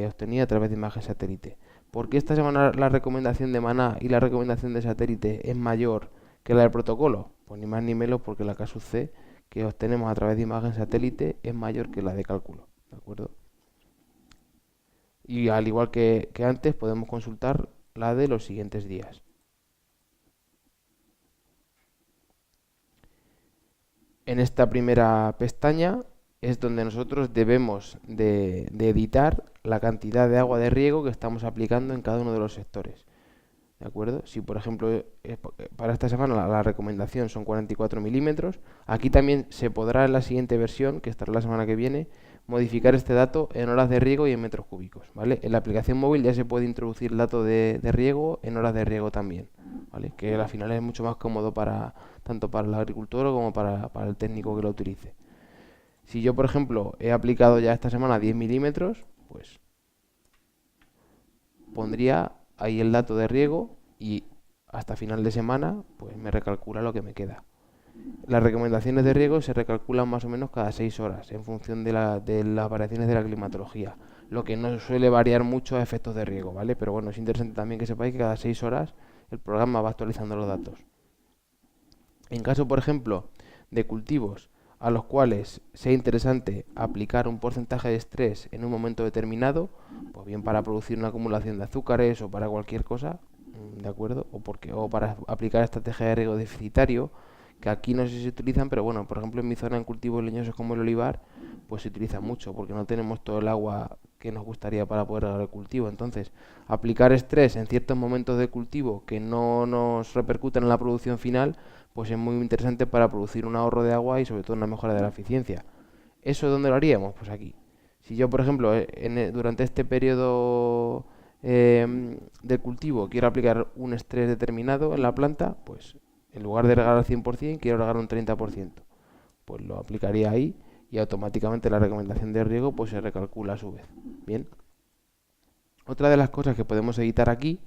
obtenida a través de imagen satélite. ¿Por qué esta semana la recomendación de Maná y la recomendación de satélite es mayor que la del protocolo? Pues ni más ni menos porque la KSUC que obtenemos a través de imagen satélite es mayor que la de cálculo, ¿de acuerdo? Y al igual que antes, podemos consultar la de los siguientes días. En esta primera pestaña es donde nosotros debemos de editar la cantidad de agua de riego que estamos aplicando en cada uno de los sectores, ¿de acuerdo? Si por ejemplo para esta semana la recomendación son 44 milímetros, aquí también se podrá en la siguiente versión, que estará la semana que viene, modificar este dato en horas de riego y en metros cúbicos, ¿vale? En la aplicación móvil ya se puede introducir el dato de riego en horas de riego también, ¿vale? Que al final es mucho más cómodo tanto para el agricultor como para el técnico que lo utilice. Si yo, por ejemplo, he aplicado ya esta semana 10 milímetros, pues pondría ahí el dato de riego y hasta final de semana pues me recalcula lo que me queda. Las recomendaciones de riego se recalculan más o menos cada 6 horas en función de las variaciones de la climatología, lo que no suele variar mucho a efectos de riego, ¿vale? Pero bueno, es interesante también que sepáis que cada 6 horas el programa va actualizando los datos. En caso, por ejemplo, de cultivos a los cuales sea interesante aplicar un porcentaje de estrés en un momento determinado, pues bien para producir una acumulación de azúcares o para cualquier cosa, ¿de acuerdo? O para aplicar estrategia de riego deficitario, que aquí no sé si se utilizan, pero bueno, por ejemplo en mi zona en cultivos leñosos como el olivar, pues se utiliza mucho porque no tenemos todo el agua que nos gustaría para poder regar el cultivo. Entonces, aplicar estrés en ciertos momentos de cultivo que no nos repercuten en la producción final, pues es muy interesante para producir un ahorro de agua y sobre todo una mejora de la eficiencia. ¿Eso dónde lo haríamos? Pues aquí. Si yo, por ejemplo, durante este periodo de cultivo quiero aplicar un estrés determinado en la planta, pues en lugar de regar al 100%, quiero regar un 30%. Pues lo aplicaría ahí y automáticamente la recomendación de riego pues se recalcula a su vez. Bien. Otra de las cosas que podemos editar aquí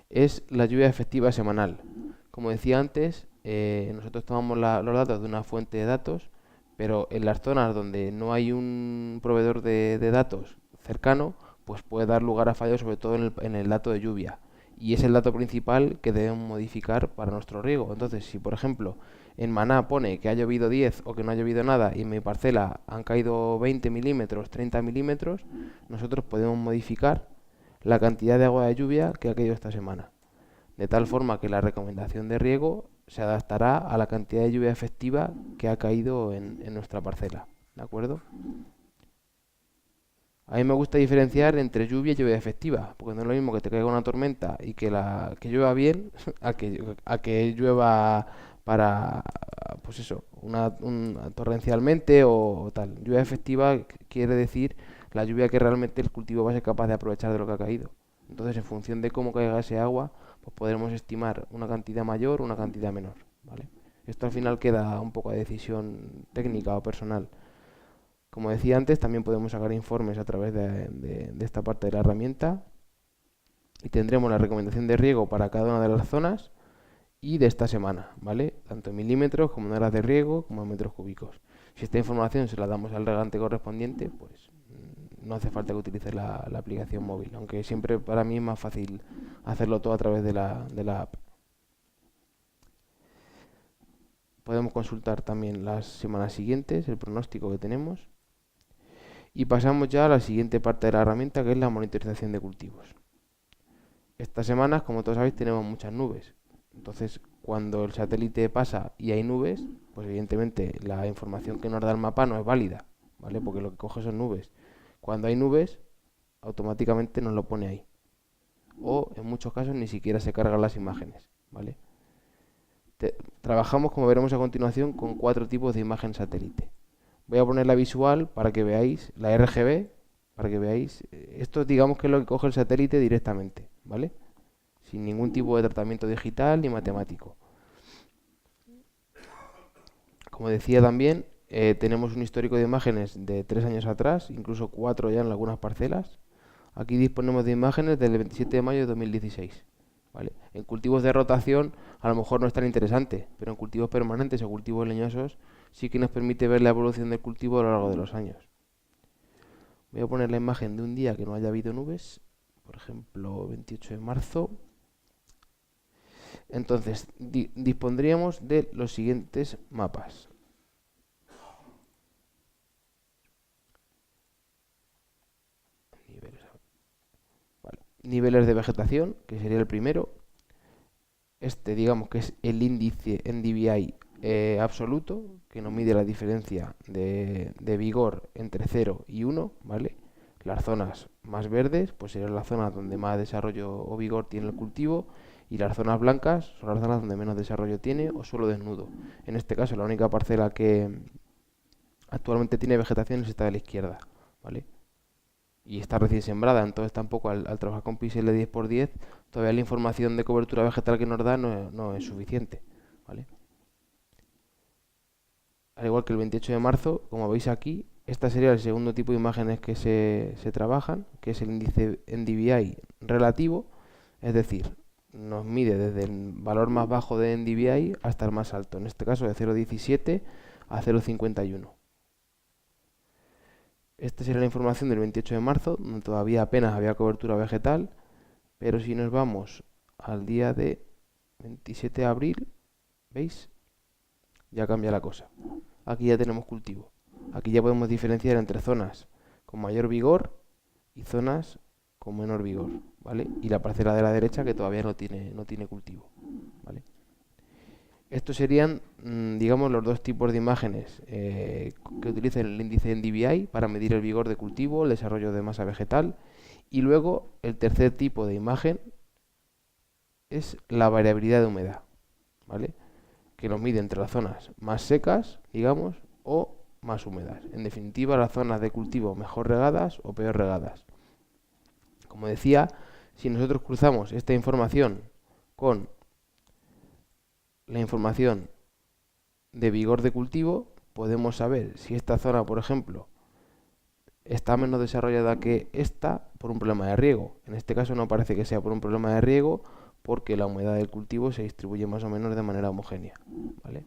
es la lluvia efectiva semanal. Como decía antes, nosotros tomamos los datos de una fuente de datos, pero en las zonas donde no hay un proveedor de datos cercano, pues puede dar lugar a fallos, sobre todo en el dato de lluvia. Y es el dato principal que debemos modificar para nuestro riego. Entonces, si por ejemplo en Maná pone que ha llovido 10 o que no ha llovido nada y en mi parcela han caído 20 milímetros, 30 milímetros, nosotros podemos modificar la cantidad de agua de lluvia que ha caído esta semana. De tal forma que la recomendación de riego se adaptará a la cantidad de lluvia efectiva que ha caído en nuestra parcela. ¿De acuerdo? A mí me gusta diferenciar entre lluvia y lluvia efectiva, porque no es lo mismo que te caiga una tormenta y que llueva bien a que llueva para, pues eso, torrencialmente o tal. Lluvia efectiva quiere decir la lluvia que realmente el cultivo va a ser capaz de aprovechar de lo que ha caído. Entonces, en función de cómo caiga ese agua, pues podremos estimar una cantidad mayor o una cantidad menor, ¿vale? Esto al final queda un poco a decisión técnica o personal. Como decía antes, también podemos sacar informes a través de esta parte de la herramienta y tendremos la recomendación de riego para cada una de las zonas y de esta semana, ¿vale? Tanto en milímetros como en horas de riego como en metros cúbicos. Si esta información se la damos al regante correspondiente, pues no hace falta que utilice la aplicación móvil, aunque siempre para mí es más fácil hacerlo todo a través de la app. Podemos consultar también las semanas siguientes, el pronóstico que tenemos. Y pasamos ya a la siguiente parte de la herramienta, que es la monitorización de cultivos. Estas semanas, como todos sabéis, tenemos muchas nubes. Entonces, cuando el satélite pasa y hay nubes, pues evidentemente la información que nos da el mapa no es válida, ¿vale? Porque lo que coge son nubes. Cuando hay nubes, automáticamente nos lo pone ahí. O en muchos casos ni siquiera se cargan las imágenes, ¿vale? Trabajamos, como veremos a continuación, con 4 tipos de imagen satélite. Voy a poner la visual para que veáis, la RGB, para que veáis. Esto digamos que es lo que coge el satélite directamente, ¿vale? Sin ningún tipo de tratamiento digital ni matemático. Como decía también, tenemos un histórico de imágenes de 3 años atrás, incluso 4 ya en algunas parcelas. Aquí disponemos de imágenes del 27 de mayo de 2016. ¿Vale? En cultivos de rotación a lo mejor no es tan interesante, pero en cultivos permanentes o cultivos leñosos sí que nos permite ver la evolución del cultivo a lo largo de los años. Voy a poner la imagen de un día que no haya habido nubes, por ejemplo 28 de marzo. Entonces dispondríamos de los siguientes mapas. Niveles de vegetación, que sería el primero. Este, digamos que es el índice NDVI absoluto, que nos mide la diferencia de vigor entre 0 y 1, ¿vale? Las zonas más verdes, pues serían las zonas donde más desarrollo o vigor tiene el cultivo, y las zonas blancas son las zonas donde menos desarrollo tiene o suelo desnudo. En este caso, la única parcela que actualmente tiene vegetación es esta de la izquierda, ¿vale? Y está recién sembrada, entonces tampoco al trabajar con píxeles de 10×10 todavía la información de cobertura vegetal que nos da no es suficiente, ¿vale? Al igual que el 28 de marzo, como veis aquí, este sería el segundo tipo de imágenes que se trabajan, que es el índice NDVI relativo, es decir, nos mide desde el valor más bajo de NDVI hasta el más alto, en este caso de 0,17 a 0,51. Esta sería la información del 28 de marzo, donde todavía apenas había cobertura vegetal, pero si nos vamos al día de 27 de abril, ¿veis? Ya cambia la cosa. Aquí ya tenemos cultivo. Aquí ya podemos diferenciar entre zonas con mayor vigor y zonas con menor vigor, ¿vale? Y la parcela de la derecha que todavía no tiene cultivo, ¿vale? Estos serían, digamos, los dos tipos de imágenes que utilizan el índice NDVI para medir el vigor de cultivo, el desarrollo de masa vegetal. Y luego el tercer tipo de imagen es la variabilidad de humedad, ¿vale? Que nos mide entre las zonas más secas, digamos, o más húmedas. En definitiva, las zonas de cultivo mejor regadas o peor regadas. Como decía, si nosotros cruzamos esta información con la información de vigor de cultivo, podemos saber si esta zona, por ejemplo, está menos desarrollada que esta por un problema de riego. En este caso no parece que sea por un problema de riego, porque la humedad del cultivo se distribuye más o menos de manera homogénea, ¿vale?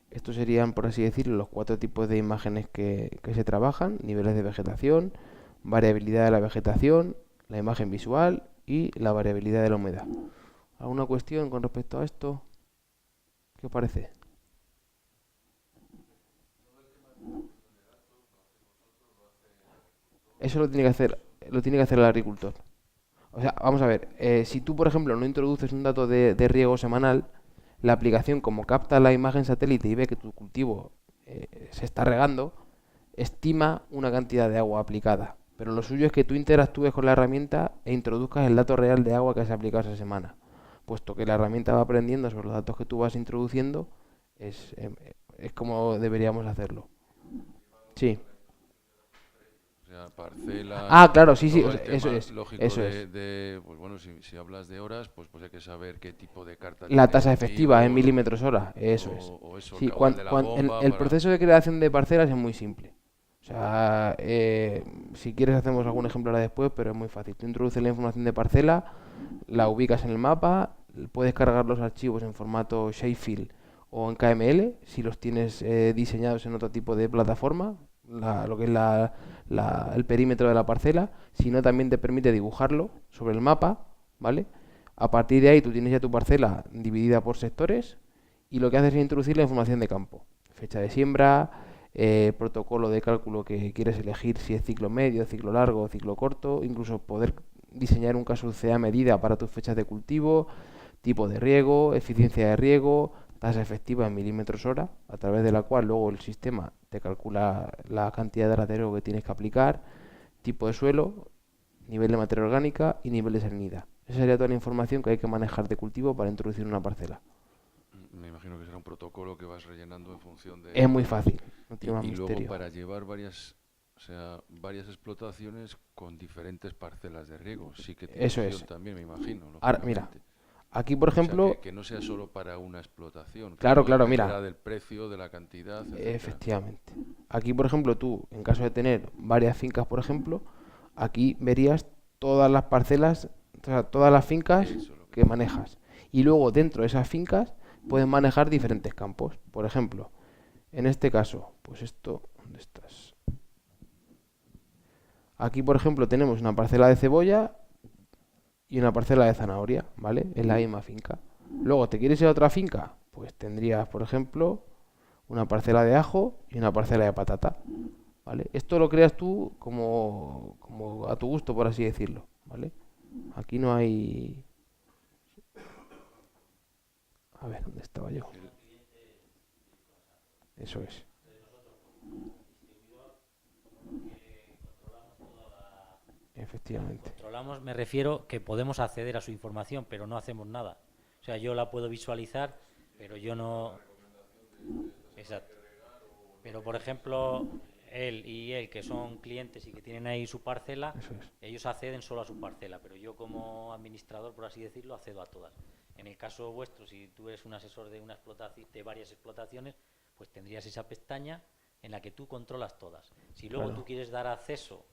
Estos serían, por así decirlo, los 4 tipos de imágenes que se trabajan: niveles de vegetación, variabilidad de la vegetación, la imagen visual y la variabilidad de la humedad. ¿Alguna cuestión con respecto a esto? ¿Qué os parece? Eso lo tiene que hacer el agricultor. O sea, vamos a ver, si tú, por ejemplo, no introduces un dato de riego semanal, la aplicación, como capta la imagen satélite y ve que tu cultivo se está regando, estima una cantidad de agua aplicada. Pero lo suyo es que tú interactúes con la herramienta e introduzcas el dato real de agua que has aplicado esa semana. Puesto que la herramienta va aprendiendo sobre los datos que tú vas introduciendo, es como deberíamos hacerlo. Sí. Parcelas, claro, sí, todo o sea, el tema eso es. lógico Eso pues bueno, si hablas de horas, pues hay que saber qué tipo de carta La tiene tasa el efectiva cultivo, en milímetros hora, eso es. o eso, Sí, el caudal de la bomba el para... proceso de creación de parcelas es muy simple. O sea, si quieres hacemos algún ejemplo ahora después, pero es muy fácil. Tú introduces la información de parcela, la ubicas en el mapa, puedes cargar los archivos en formato shapefile o en KML, si los tienes diseñados en otro tipo de plataforma, lo que es el perímetro de la parcela, sino también te permite dibujarlo sobre el mapa, ¿vale? A partir de ahí tú tienes ya tu parcela dividida por sectores y lo que haces es introducir la información de campo. Fecha de siembra, protocolo de cálculo que quieres elegir, si es ciclo medio, ciclo largo, ciclo corto, incluso poder diseñar un caso UCA a medida para tus fechas de cultivo, tipo de riego, eficiencia de riego, tasa efectiva en milímetros hora, a través de la cual luego el sistema te calcula la cantidad de horas de riego que tienes que aplicar, tipo de suelo, nivel de materia orgánica y nivel de salinidad. Esa sería toda la información que hay que manejar de cultivo para introducir una parcela. Me imagino que será un protocolo que vas rellenando en función de... Es muy fácil, no Y, tiene más y luego misterio. para llevar varias explotaciones con diferentes parcelas de riego, sí que tiene Eso opción es. también, me imagino. Ahora, mira, lógicamente. aquí por O sea, ejemplo, que no sea solo para una explotación. Claro, todo mira. dependerá del precio, de la cantidad, etcétera. Efectivamente. Aquí, por ejemplo, tú, en caso de tener varias fincas, por ejemplo, aquí verías todas las parcelas, o sea, todas las fincas Eso es lo que manejas. Y luego, dentro de esas fincas, puedes manejar diferentes campos. Por ejemplo, en este caso, pues esto, ¿dónde estás? Aquí, por ejemplo, tenemos una parcela de cebolla y una parcela de zanahoria, ¿vale? En la misma finca. Luego, ¿te quieres ir a otra finca? Pues tendrías, por ejemplo, una parcela de ajo y una parcela de patata, ¿vale? Esto lo creas tú como a tu gusto, por así decirlo, ¿vale? Aquí no hay... A ver, ¿dónde estaba yo? Eso es. Efectivamente. Controlamos, me refiero que podemos acceder a su información, pero no hacemos nada. O sea, yo la puedo visualizar, pero yo no... Exacto. Pero, por ejemplo, él y él, que son clientes y que tienen ahí su parcela, Eso es. ellos acceden solo a su parcela, pero yo como administrador, por así decirlo, accedo a todas. En el caso vuestro, si tú eres un asesor de una explotación, de varias explotaciones, pues tendrías esa pestaña en la que tú controlas todas. Si luego Claro. tú quieres dar acceso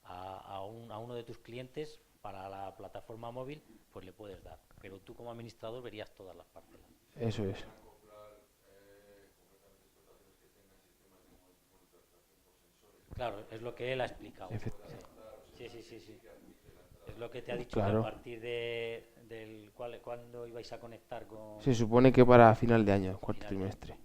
a uno de tus clientes para la plataforma móvil, pues le puedes dar. Pero tú como administrador verías todas las parcelas. Eso es. Claro, es lo que él ha explicado. Sí, sí, sí, sí. Es lo que te ha dicho, Claro. que a partir del cuándo ibais a conectar con... Se supone que para final de año, cuarto Final de año. trimestre.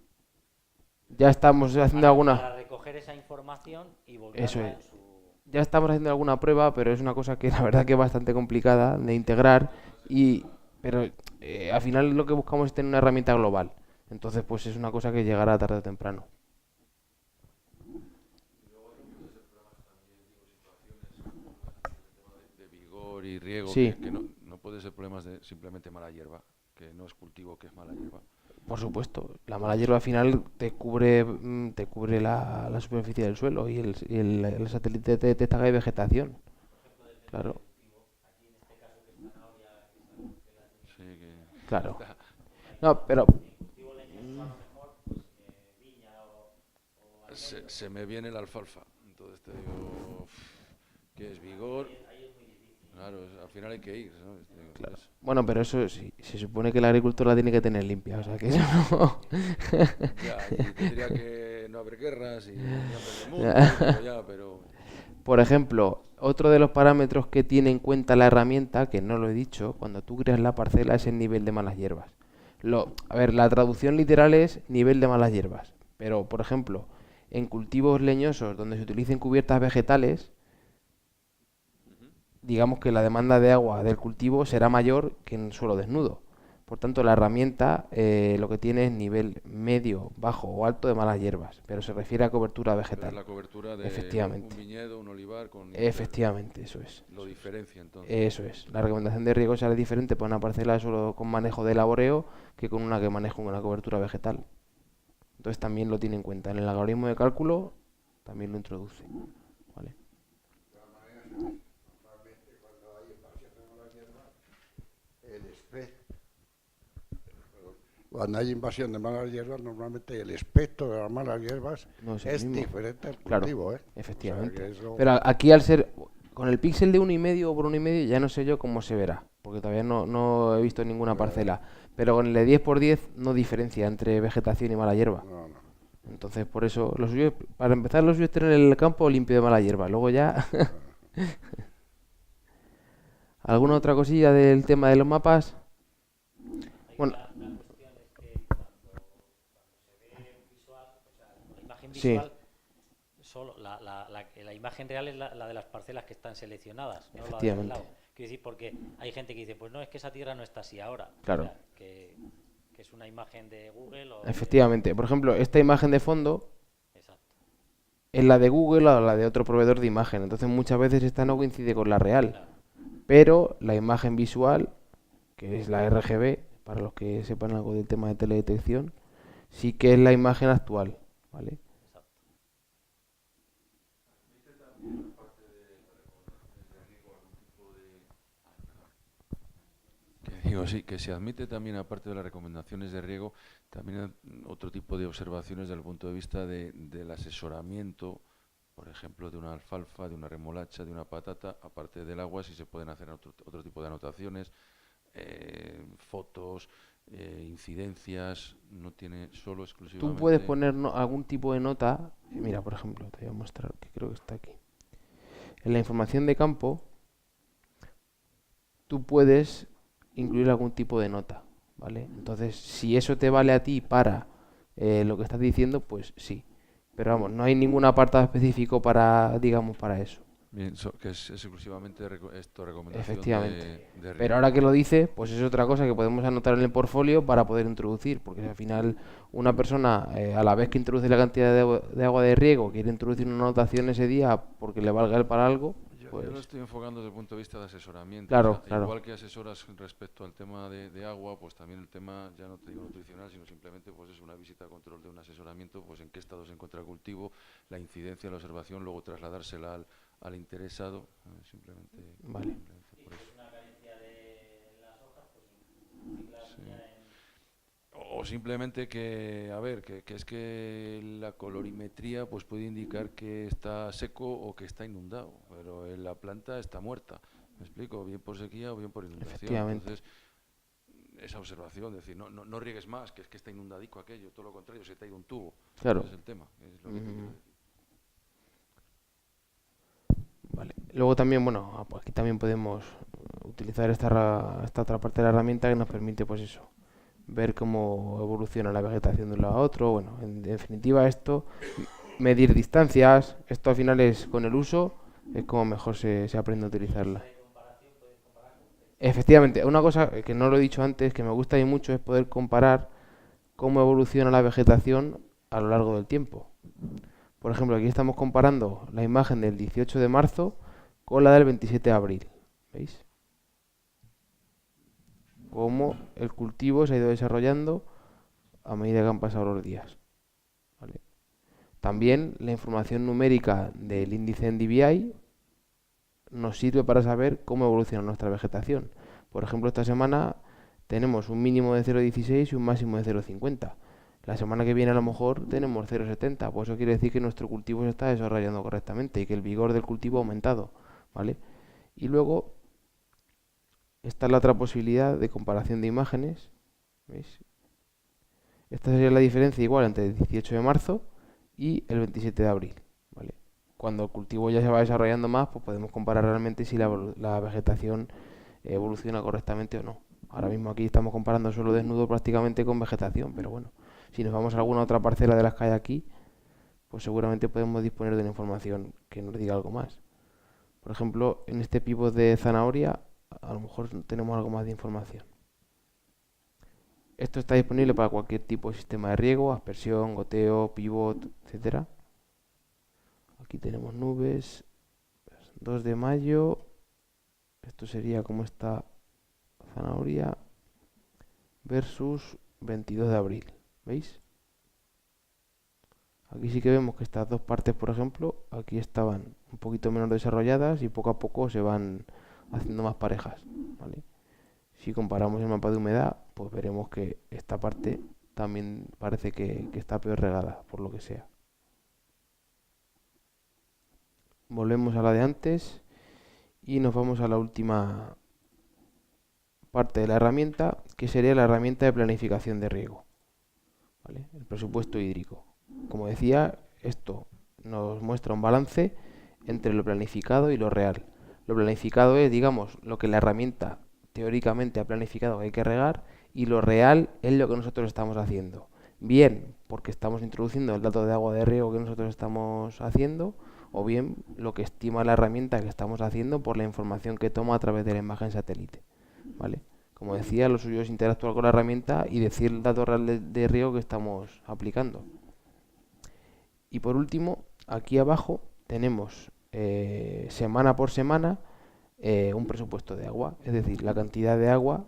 Ya estamos haciendo para alguna... recoger esa información y volverla Eso en es. su... Ya estamos haciendo alguna prueba, pero es una cosa que la verdad que es bastante complicada de integrar. Pero al final lo que buscamos es tener una herramienta global. Entonces, pues es una cosa que llegará tarde o temprano. De vigor y riego, Sí. que no puede ser problemas de simplemente mala hierba, que no es cultivo, que es mala hierba. Por supuesto, la mala hierba al final te cubre la superficie del suelo y el satélite te detecta que hay vegetación. Claro, Sí, que claro. No, pero se me viene la alfalfa, entonces te digo, ¿qué es vigor? Claro, al final hay que ir, ¿sabes? Digo, claro. es- Bueno, pero eso sí, se supone que la agricultura la tiene que tener limpia, o sea que eso no. Ya, y tendría que no haber guerras y hambre de mundo, pero Por ejemplo, otro de los parámetros que tiene en cuenta la herramienta, que no lo he dicho, cuando tú creas la parcela es el nivel de malas hierbas. A ver, la traducción literal es nivel de malas hierbas, pero por ejemplo, en cultivos leñosos donde se utilicen cubiertas vegetales, digamos que la demanda de agua del cultivo será mayor que en suelo desnudo. Por tanto, la herramienta lo que tiene es nivel medio, bajo o alto de malas hierbas, pero se refiere a cobertura pero es vegetal. la cobertura de Efectivamente. un viñedo, un olivar con Efectivamente, eso es. lo diferencia entonces. Eso es. La recomendación de riego será diferente para una parcela solo con manejo de laboreo que con una que maneja una cobertura vegetal. Entonces también lo tiene en cuenta. En el algoritmo de cálculo también lo introduce. ¿Vale? Normalmente cuando hay invasión de malas hierbas, el espectro, cuando hay invasión de malas hierbas, normalmente el espectro de las malas hierbas No es el es mismo. diferente al Claro, cultivo, ¿eh? efectivamente. O sea, que eso- Pero aquí al ser con el píxel de 1,5 o por 1,5 ya no sé yo cómo se verá, porque todavía no he visto ninguna parcela. Pero con el de 10 por 10 no diferencia entre vegetación y mala hierba. no, no. Entonces, por eso, lo suyo, para empezar, lo suyo es tener el campo limpio de mala hierba. Luego ya, ¿alguna otra cosilla del tema de los mapas? Ahí Bueno, la cuestión es que cuando se ve visual, o sea, la imagen sí, visual, solo la imagen real es la de las parcelas que están seleccionadas, no la de al efectivamente, lado. Quiero decir, porque hay gente que dice, pues no, es que esa tierra no está así ahora. O claro, sea, que es una imagen de Google o de... efectivamente. Por ejemplo, esta imagen de fondo Exacto. es la de Google o la de otro proveedor de imagen. Entonces, muchas veces esta no coincide con la real. Claro. Pero la imagen visual, que es la RGB, para los que sepan algo del tema de teledetección, sí que es la imagen actual, ¿vale? Exacto. Que digo, sí, que se admite también, aparte de las recomendaciones de riego, también otro tipo de observaciones desde el punto de vista del asesoramiento, por ejemplo, de una alfalfa, de una remolacha, de una patata, aparte del agua, si se pueden hacer otro tipo de anotaciones, fotos, incidencias, no tiene solo Tú puedes exclusivamente... poner algún tipo de nota, mira, por ejemplo, te voy a mostrar que creo que está aquí. En la información de campo, tú puedes incluir algún tipo de nota, ¿vale? Entonces, si eso te vale a ti para lo que estás diciendo, pues sí. Pero vamos, no hay ningún apartado específico para, digamos, para eso. Bien, que es exclusivamente esto, recomendación Efectivamente. de Pero riego. ahora que lo dice, pues es otra cosa que podemos anotar en el portfolio para poder introducir, porque al final una persona, a la vez que introduce la cantidad de agua de riego, quiere introducir una anotación ese día porque le valga él para algo, Yo lo pues estoy enfocando desde el punto de vista de asesoramiento. O claro, sea, claro, igual que asesoras respecto al tema de agua, pues también el tema, ya no te digo nutricional, sino simplemente pues es una visita a control de un asesoramiento, pues en qué estado se encuentra el cultivo, la incidencia, la observación, luego trasladársela al interesado, simplemente, vale. simplemente por eso. Una carencia de las hojas, pues introducirlas Sí. ya en... O simplemente que, a ver, que es que la colorimetría pues puede indicar que está seco o que está inundado, pero la planta está muerta. ¿Me explico? Bien por sequía o bien por inundación. Efectivamente. Entonces, esa observación, decir, no riegues más, que es que está inundadico aquello, todo lo contrario, se te ha ido un tubo. Claro. Ese es el tema, es lo que te quiero decir. Vale. Luego también, bueno, pues aquí también podemos utilizar esta otra parte de la herramienta que nos permite, pues eso, ver cómo evoluciona la vegetación de un lado a otro. Bueno, en definitiva esto, medir distancias, esto al final es con el uso, es como mejor se aprende a utilizarla. Efectivamente, una cosa que no lo he dicho antes, que me gusta y mucho, es poder comparar cómo evoluciona la vegetación a lo largo del tiempo. Por ejemplo, aquí estamos comparando la imagen del 18 de marzo con la del 27 de abril. ¿Veis? Cómo el cultivo se ha ido desarrollando a medida que han pasado los días. ¿Vale? También la información numérica del índice NDVI nos sirve para saber cómo evoluciona nuestra vegetación. Por ejemplo, esta semana tenemos un mínimo de 0,16 y un máximo de 0,50. La semana que viene a lo mejor tenemos 0,70, pues eso quiere decir que nuestro cultivo se está desarrollando correctamente y que el vigor del cultivo ha aumentado, ¿vale? Y luego está la otra posibilidad de comparación de imágenes, ¿veis? Esta sería la diferencia igual entre el 18 de marzo y el 27 de abril, ¿vale? Cuando el cultivo ya se va desarrollando más, pues podemos comparar realmente si la vegetación evoluciona correctamente o no. Ahora mismo aquí estamos comparando suelo desnudo prácticamente con vegetación, pero bueno, si nos vamos a alguna otra parcela de las que hay aquí, pues seguramente podemos disponer de una información que nos diga algo más. Por ejemplo, en este pivot de zanahoria, a lo mejor tenemos algo más de información. Esto está disponible para cualquier tipo de sistema de riego, aspersión, goteo, pivot, etcétera. Aquí tenemos nubes, 2 de mayo, esto sería como está zanahoria versus 22 de abril, ¿veis? Aquí sí que vemos que estas dos partes, por ejemplo, aquí estaban un poquito menos desarrolladas y poco a poco se van haciendo más parejas, ¿vale? Si comparamos el mapa de humedad, pues veremos que esta parte también parece que está peor regada, por lo que sea. Volvemos a la de antes y nos vamos a la última parte de la herramienta, que sería la herramienta de planificación de riego, ¿vale? El presupuesto hídrico. como decía, esto nos muestra un balance entre lo planificado y lo real. Lo planificado es, digamos, lo que la herramienta teóricamente ha planificado que hay que regar, y lo real es lo que nosotros estamos haciendo. Bien, porque estamos introduciendo el dato de agua de riego que nosotros estamos haciendo, o bien lo que estima la herramienta que estamos haciendo por la información que toma a través de la imagen satélite. ¿Vale? Como decía, lo suyo es interactuar con la herramienta y decir el dato real de riego que estamos aplicando. Y por último, aquí abajo tenemos semana por semana un presupuesto de agua, es decir, la cantidad de agua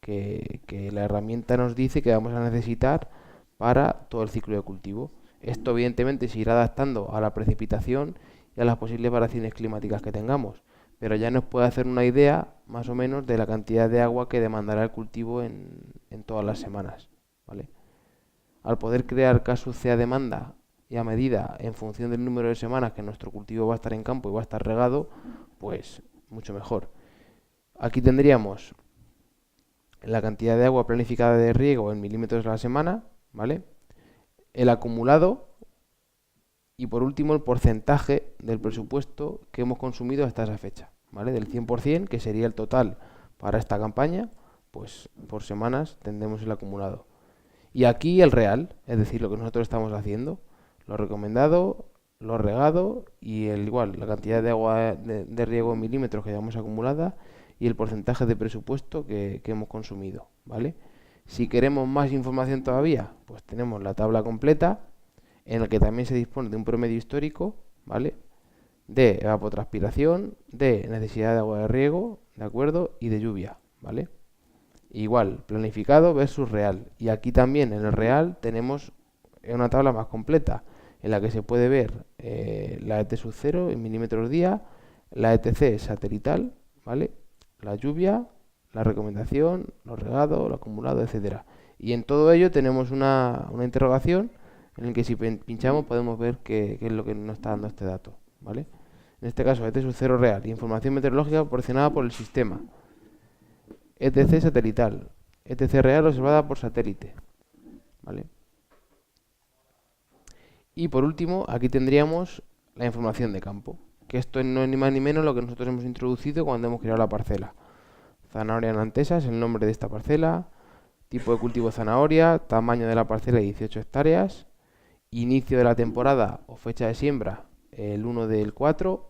que la herramienta nos dice que vamos a necesitar para todo el ciclo de cultivo. Esto evidentemente se irá adaptando a la precipitación y a las posibles variaciones climáticas que tengamos, pero ya nos puede hacer una idea más o menos de la cantidad de agua que demandará el cultivo en todas las semanas, ¿vale? Al poder crear KSUC a demanda y a medida en función del número de semanas que nuestro cultivo va a estar en campo y va a estar regado, pues mucho mejor. Aquí tendríamos la cantidad de agua planificada de riego en milímetros a la semana, ¿vale? El acumulado y por último el porcentaje del presupuesto que hemos consumido hasta esa fecha, ¿vale? Del 100%, que sería el total para esta campaña, pues por semanas tendremos el acumulado. Y aquí el real, es decir, lo que nosotros estamos haciendo, lo recomendado, lo regado y igual la cantidad de agua de riego en milímetros que llevamos acumulada y el porcentaje de presupuesto que hemos consumido, ¿vale? Si queremos más información todavía, pues tenemos la tabla completa en la que también se dispone de un promedio histórico, ¿vale? De evapotranspiración, de necesidad de agua de riego, ¿de acuerdo? Y de lluvia, ¿vale? Igual, planificado versus real. Y aquí también en el real tenemos una tabla más completa en la que se puede ver la ET sub 0 en milímetros día, la ETC satelital, ¿vale? La lluvia, la recomendación, los regados, lo acumulado, etcétera. Y en todo ello tenemos una interrogación en la que si pinchamos podemos ver qué es lo que nos está dando este dato, ¿vale? En este caso, ET sub 0 real, información meteorológica proporcionada por el sistema. ETC satelital, ETC real observada por satélite, ¿vale? Y por último, aquí tendríamos la información de campo, que esto no es ni más ni menos lo que nosotros hemos introducido cuando hemos creado la parcela. Zanahoria nantesa es el nombre de esta parcela, tipo de cultivo zanahoria, tamaño de la parcela 18 hectáreas, inicio de la temporada o fecha de siembra el 1 del 4,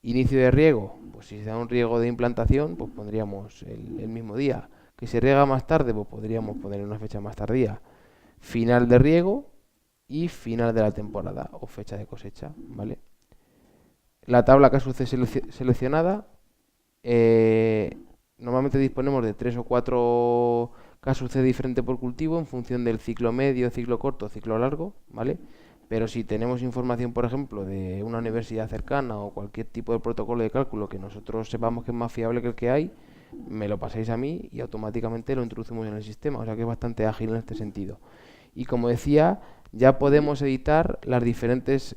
inicio de riego, pues si se da un riego de implantación, pues pondríamos el mismo día. Que se riega más tarde, pues podríamos poner una fecha más tardía. Final de riego y final de la temporada o fecha de cosecha, ¿vale? La tabla KSUC seleccionada, normalmente disponemos de 3 o 4 KSUC diferentes por cultivo en función del ciclo medio, ciclo corto, ciclo largo, ¿vale? Pero si tenemos información, por ejemplo, de una universidad cercana o cualquier tipo de protocolo de cálculo que nosotros sepamos que es más fiable que el que hay, me lo pasáis a mí y automáticamente lo introducimos en el sistema, o sea que es bastante ágil en este sentido. Y como decía, ya podemos editar las diferentes,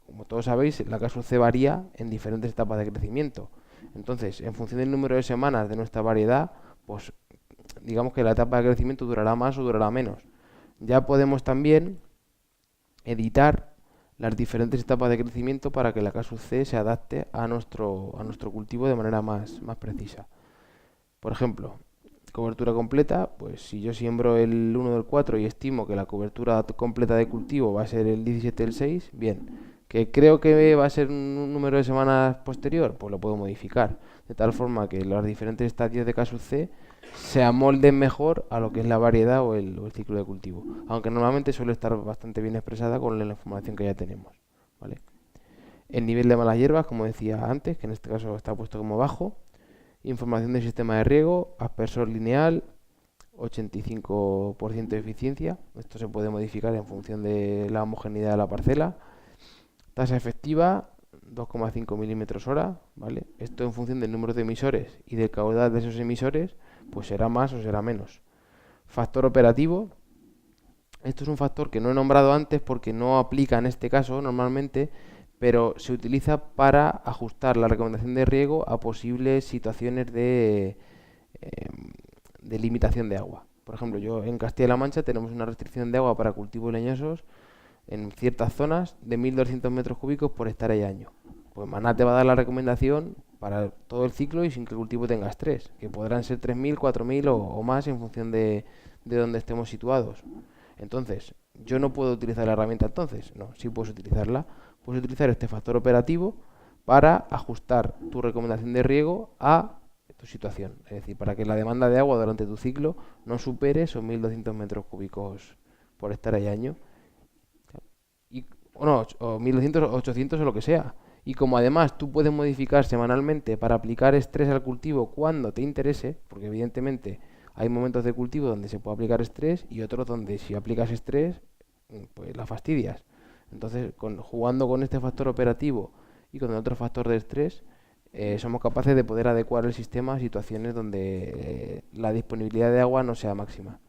como todos sabéis, la KSUC varía en diferentes etapas de crecimiento. Entonces, en función del número de semanas de nuestra variedad, pues digamos que la etapa de crecimiento durará más o durará menos. Ya podemos también editar las diferentes etapas de crecimiento para que la KSUC se adapte a nuestro cultivo de manera más precisa. Por ejemplo, cobertura completa, pues si yo siembro el 1 del 4 y estimo que la cobertura completa de cultivo va a ser el 17 del 6, bien. ¿Que creo que va a ser un número de semanas posterior? Pues lo puedo modificar, de tal forma que los diferentes estadios de KSUC se amolden mejor a lo que es la variedad o el ciclo de cultivo, aunque normalmente suele estar bastante bien expresada con la información que ya tenemos, ¿vale? El nivel de malas hierbas, como decía antes, que en este caso está puesto como bajo. Información del sistema de riego, aspersor lineal, 85% de eficiencia. Esto se puede modificar en función de la homogeneidad de la parcela. Tasa efectiva, 2,5 milímetros hora, ¿vale? Esto en función del número de emisores y del caudal de esos emisores, pues será más o será menos. Factor operativo. Esto es un factor que no he nombrado antes porque no aplica en este caso normalmente, pero se utiliza para ajustar la recomendación de riego a posibles situaciones de limitación de agua. Por ejemplo, yo en Castilla-La Mancha tenemos una restricción de agua para cultivos leñosos en ciertas zonas de 1.200 metros cúbicos por hectárea y año. Pues Maná te va a dar la recomendación para todo el ciclo y sin que el cultivo tenga estrés, que podrán ser 3.000, 4.000 o más en función de donde estemos situados. Entonces, yo no puedo utilizar la herramienta entonces, no, sí puedes utilizarla. Puedes utilizar este factor operativo para ajustar tu recomendación de riego a tu situación. Es decir, para que la demanda de agua durante tu ciclo no supere esos 1.200 metros cúbicos por hectárea y año. O no, o 1.200, 800 o lo que sea. Y como además tú puedes modificar semanalmente para aplicar estrés al cultivo cuando te interese, porque evidentemente hay momentos de cultivo donde se puede aplicar estrés y otros donde si aplicas estrés, pues la fastidias. Entonces, jugando con este factor operativo y con el otro factor de estrés, somos capaces de poder adecuar el sistema a situaciones donde la disponibilidad de agua no sea máxima.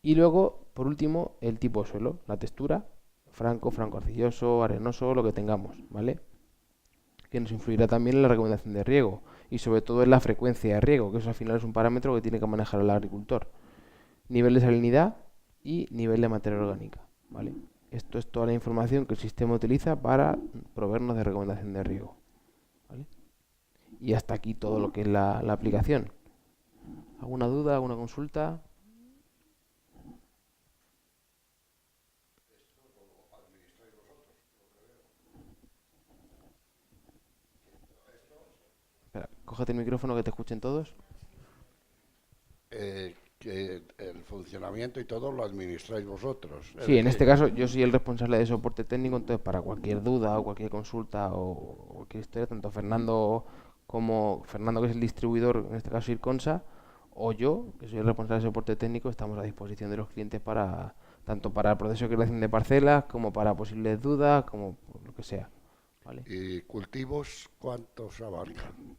Y luego, por último, el tipo de suelo, la textura, franco arcilloso, arenoso, lo que tengamos, ¿vale? Que nos influirá también en la recomendación de riego y sobre todo en la frecuencia de riego, que eso al final es un parámetro que tiene que manejar el agricultor. Nivel de salinidad y nivel de materia orgánica, ¿vale? Esto es toda la información que el sistema utiliza para proveernos de recomendación de riego, ¿vale? Y hasta aquí todo lo que es la aplicación. ¿Alguna duda, alguna consulta? Espera, cógete el micrófono que te escuchen todos. Que el funcionamiento y todo lo administráis vosotros. Sí, en este caso yo soy el responsable de soporte técnico, entonces para cualquier duda o cualquier consulta o cualquier historia, tanto Fernando que es el distribuidor, en este caso Irconsa, o yo, que soy el responsable de soporte técnico, estamos a disposición de los clientes para tanto para el proceso de creación de parcelas como para posibles dudas, como lo que sea, ¿vale? ¿Y cultivos cuántos abarcan?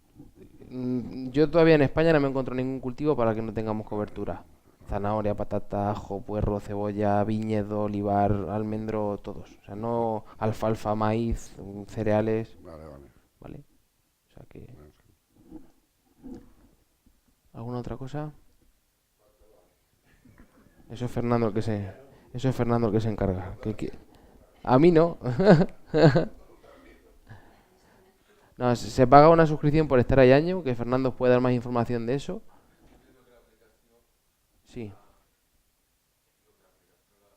Yo todavía en España no me encuentro ningún cultivo para que no tengamos cobertura. Zanahoria, patata, ajo, puerro, cebolla, viñedo, olivar, almendro, todos. O sea, no alfalfa, maíz, cereales, Vale. ¿vale? O sea que... ¿Alguna otra cosa? Eso es Fernando el que se encarga. A mí no. No, se paga una suscripción por estar ahí año, que Fernando os puede dar más información de eso. Sí.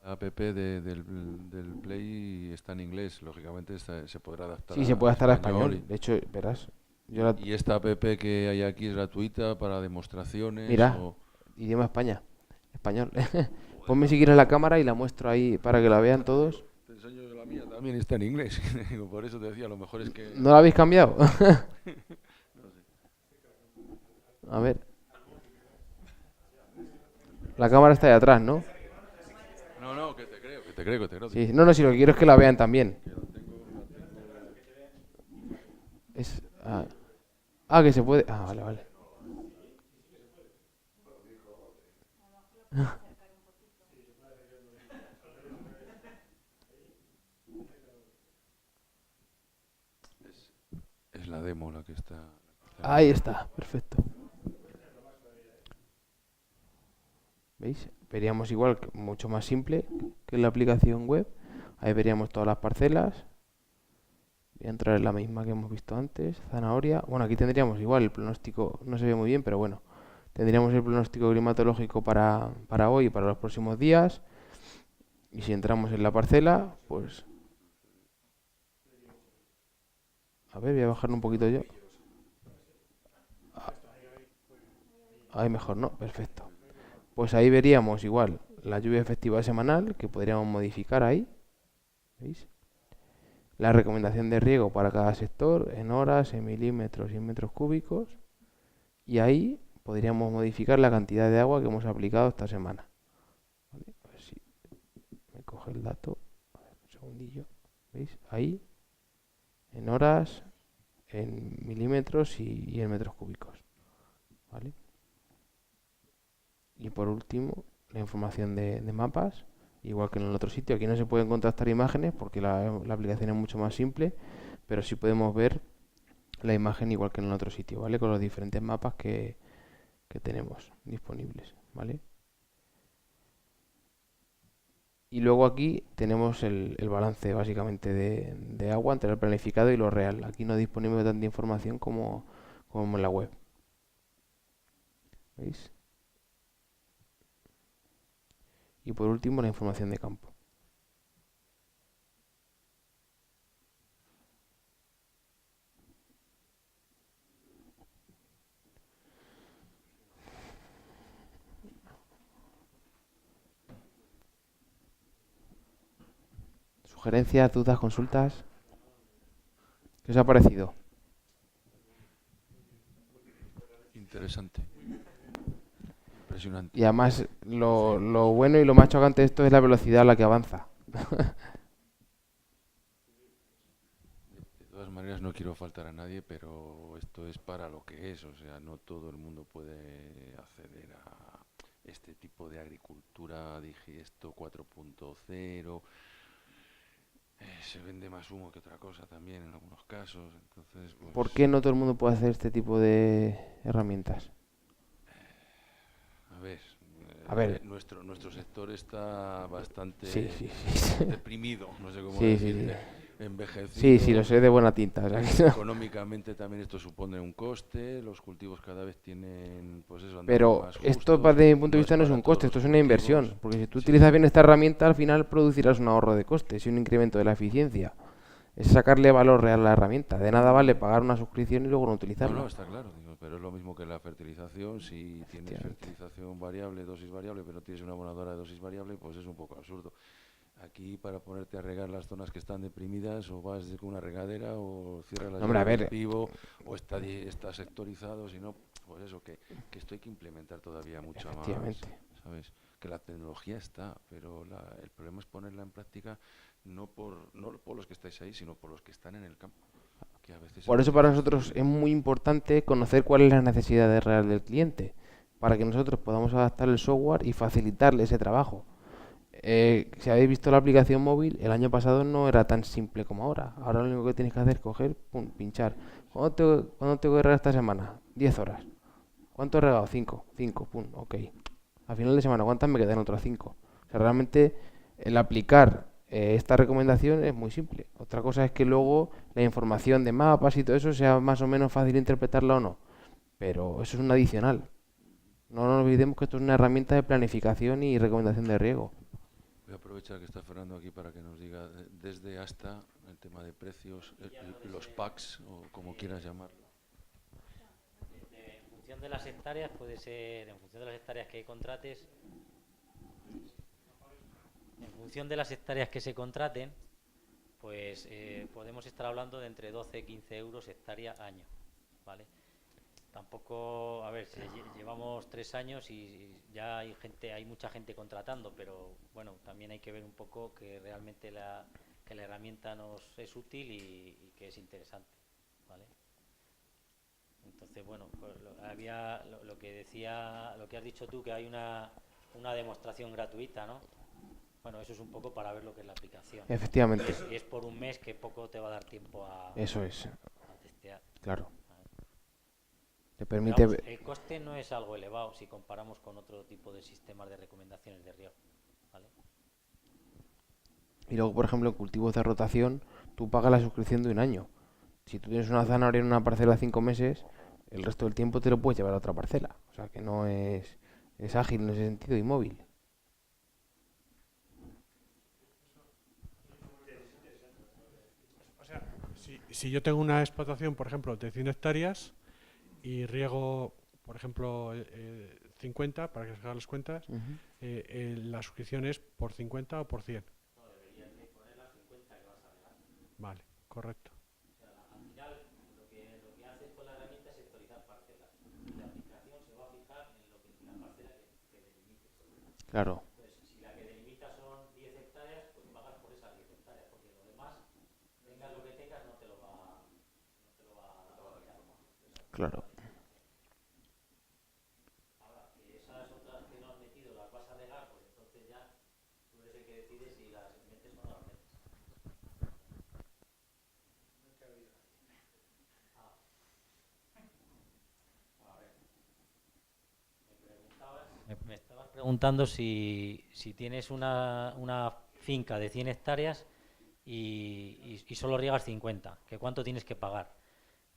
La app del Play está en inglés, lógicamente se podrá adaptar Sí, se puede estar a español. y- De hecho, verás, Y esta app que hay aquí es gratuita para demostraciones. mira, idioma España, español. Ponme si quieres la cámara y la muestro ahí para que la vean todos. Te enseño la mía, también está en inglés. Digo, por eso te decía, lo mejor es que... ¿No la habéis cambiado? A ver. La cámara está ahí atrás, ¿no? No, que te creo. Sí, no, si lo que quiero es que la vean también. Es, que se puede. Vale. Es la demo la que está... Ahí está, perfecto. ¿Veis? Veríamos igual, mucho más simple que en la aplicación web. Ahí veríamos todas las parcelas. Voy a entrar en la misma que hemos visto antes. Zanahoria. Bueno, aquí tendríamos igual el pronóstico. No se ve muy bien, pero bueno. Tendríamos el pronóstico climatológico para hoy y para los próximos días. Y si entramos en la parcela, pues... A ver, voy a bajar un poquito yo. Ahí mejor, ¿no? Perfecto. Pues ahí veríamos igual la lluvia efectiva semanal, que podríamos modificar ahí. ¿Veis? La recomendación de riego para cada sector en horas, en milímetros y en metros cúbicos. Y ahí podríamos modificar la cantidad de agua que hemos aplicado esta semana. ¿Vale? A ver si me coge el dato. A ver, un segundillo. ¿Veis? Ahí, en horas, en milímetros y en metros cúbicos. ¿Vale? Y por último, la información de mapas, igual que en el otro sitio. Aquí no se pueden contrastar imágenes porque la aplicación es mucho más simple, pero sí podemos ver la imagen igual que en el otro sitio, ¿vale? Con los diferentes mapas que tenemos disponibles, ¿vale? Y luego aquí tenemos el balance básicamente de agua entre el planificado y lo real. Aquí no disponemos de tanta información como en la web. ¿Veis? Y por último la información de campo. Sugerencias, dudas, consultas. ¿Qué os ha parecido? Interesante. Impresionante. Y además lo bueno y lo más chocante de esto es la velocidad a la que avanza. De todas maneras, no quiero faltar a nadie, pero esto es para lo que es. O sea, no todo el mundo puede acceder a este tipo de agricultura digesto 4.0. Se vende más humo que otra cosa también en algunos casos. Entonces, pues, ¿Por qué no todo el mundo puede hacer este tipo de herramientas? a ver, A ver. nuestro sector está bastante Sí, sí, sí. deprimido, no sé cómo Sí, sí, sí. decirte, envejecido. Sí, sí, lo sé de buena tinta. O sea que no. Económicamente también esto supone un coste, los cultivos cada vez tienen, pues eso, andan Pero más esto, justos, desde mi punto de no vista, no es para un todos coste, los esto es una cultivos. inversión. Porque si tú Sí, utilizas bien esta herramienta, al final producirás un ahorro de costes y un incremento de la eficiencia. Es sacarle valor real a la herramienta. De nada vale pagar una suscripción y luego no no, utilizarla. está claro, digo, pero es lo mismo que la fertilización. Si tienes Efectivamente. fertilización variable, dosis variable, pero tienes una abonadora de dosis variable, pues es un poco absurdo. Aquí, para ponerte a regar las zonas que están deprimidas, o vas con una regadera, o cierras las No, hombre, a llaves del ver, pivo, o está sectorizado, si no, pues eso, que esto hay que implementar todavía mucho más, efectivamente. ¿sabes? Que la tecnología está, pero el problema es ponerla en práctica no por los que estáis ahí, sino por los que están en el campo. Que a veces es Por muy eso para difícil. nosotros es muy importante conocer cuál es la necesidad real del cliente, para que nosotros podamos adaptar el software y facilitarle ese trabajo. Si habéis visto la aplicación móvil, el año pasado no era tan simple como ahora. Ahora lo único que tienes que hacer es coger, pum, pinchar. ¿Cuándo tengo que regar esta semana? 10 horas. ¿Cuánto he regado? 5. 5, pum, ok. A final de semana, ¿cuántas me quedan? Otras 5. O sea, realmente el aplicar esta recomendación es muy simple. Otra cosa es que luego la información de mapas y todo eso sea más o menos fácil interpretarla o no. Pero eso es un adicional. No nos olvidemos que esto es una herramienta de planificación y recomendación de riego. Voy a aprovechar que está Fernando aquí para que nos diga desde hasta el tema de precios, los packs, o como quieras llamarlo. En función de las hectáreas, puede ser, en función de las hectáreas que contrates, en función de las hectáreas que se contraten, pues podemos estar hablando de entre 12 y 15 euros hectárea año, ¿vale? Tampoco, a ver, llevamos 3 años y ya hay mucha gente contratando, pero bueno, también hay que ver un poco que realmente que la herramienta nos es útil y que es interesante, ¿vale? Entonces, bueno, pues lo que decía, lo que has dicho tú, que hay una demostración gratuita, ¿no? Bueno, eso es un poco para ver lo que es la aplicación. Efectivamente. Y es por un mes, que poco te va a dar tiempo Eso es, a testear. claro. Te Pero permite... vamos, el coste no es algo elevado si comparamos con otro tipo de sistemas de recomendaciones de riego, ¿vale? Y luego, por ejemplo, en cultivos de rotación, tú pagas la suscripción de un año. Si tú tienes una zanahoria en una parcela 5 meses, el resto del tiempo te lo puedes llevar a otra parcela. O sea que no es ágil en ese sentido y móvil. O sea, si yo tengo una explotación, por ejemplo, de 100 hectáreas y riego, por ejemplo, 50, para que se hagan las cuentas, la suscripción es por 50 o por 100. Vale, correcto. Al final, lo que haces con la herramienta es sectorizar parcelas. Y la aplicación se va a fijar en la parcela que delimites. Claro, Entonces, si la que delimita son 10 hectáreas, pues pagas por esas 10 hectáreas, porque lo demás, tengas lo que tengas, no te lo va a aplicar. claro. Ahora, que esas otras que no has metido las vas a regar, pues entonces ya tú eres el que decide si las metes o no las metes. Me estabas Preguntando si tienes una finca de 100 hectáreas y solo riegas 50, que cuánto tienes que pagar.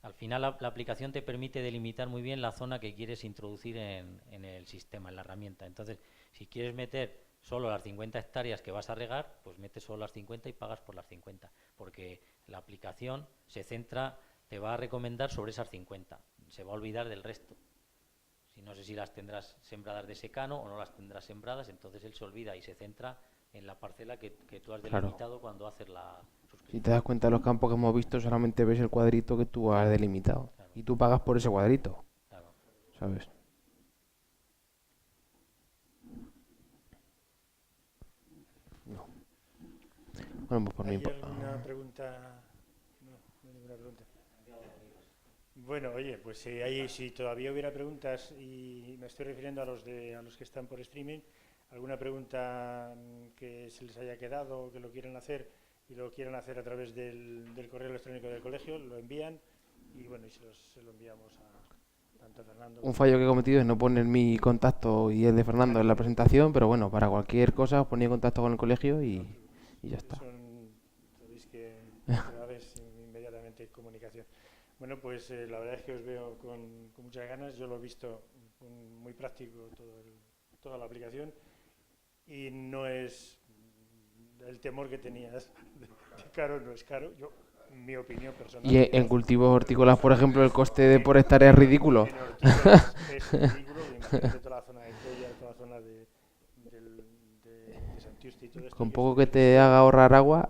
Al final la aplicación te permite delimitar muy bien la zona que quieres introducir en el sistema, en la herramienta. Entonces, si quieres meter solo las 50 hectáreas que vas a regar, pues metes solo las 50 y pagas por las 50, porque la aplicación se centra, te va a recomendar sobre esas 50, se va a olvidar del resto. Si no sé si las tendrás sembradas de secano o no las tendrás sembradas, entonces él se olvida y se centra en la parcela que tú has delimitado cuando haces la suscripción. Si te das cuenta de los campos que hemos visto, solamente ves el cuadrito que tú has delimitado. Claro. Y tú pagas por ese cuadrito, Claro. ¿sabes? No. Bueno, pues por ¿Hay mi alguna pregunta? No, no hay ninguna pregunta. Bueno, oye, pues si todavía hubiera preguntas, y me estoy refiriendo a los que están por streaming, alguna pregunta que se les haya quedado o que lo quieran hacer y lo quieran hacer a través del correo electrónico del colegio, lo envían y bueno, y se lo enviamos a tanto a Fernando. Un fallo que he cometido es no poner mi contacto y el de Fernando en la presentación, pero bueno, para cualquier cosa os ponía en contacto con el colegio y ya está. Sabéis que es inmediatamente comunicación. Bueno, pues la verdad es que os veo con muchas ganas. Yo lo he visto muy práctico toda la aplicación y no es el temor que tenías de caro, no es caro. Yo, mi opinión personal. Y en cultivos hortícolas, por ejemplo, el coste de por hectárea es ridículo. En hortícolas es ridículo. Imagínate toda la zona de Colla, toda la zona de Santiuste y todo esto. Con poco que te haga ahorrar agua,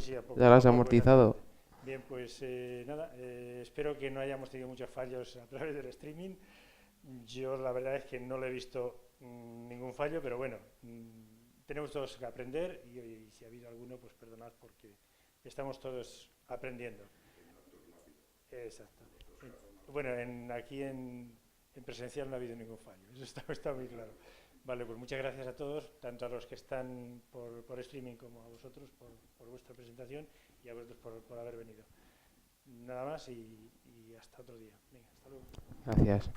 Sí, a poco, ya lo has a poco, amortizado. Bien, pues nada, espero que no hayamos tenido muchos fallos a través del streaming. Yo la verdad es que no le he visto ningún fallo, pero bueno, tenemos todos que aprender y si ha habido alguno, pues perdonad porque estamos todos aprendiendo. Exacto. Bueno, aquí en presencial no ha habido ningún fallo, eso está muy claro. Vale, pues muchas gracias a todos, tanto a los que están por streaming como a vosotros por vuestra presentación y a vosotros por haber venido. Nada más y hasta otro día. Venga, hasta luego. Gracias.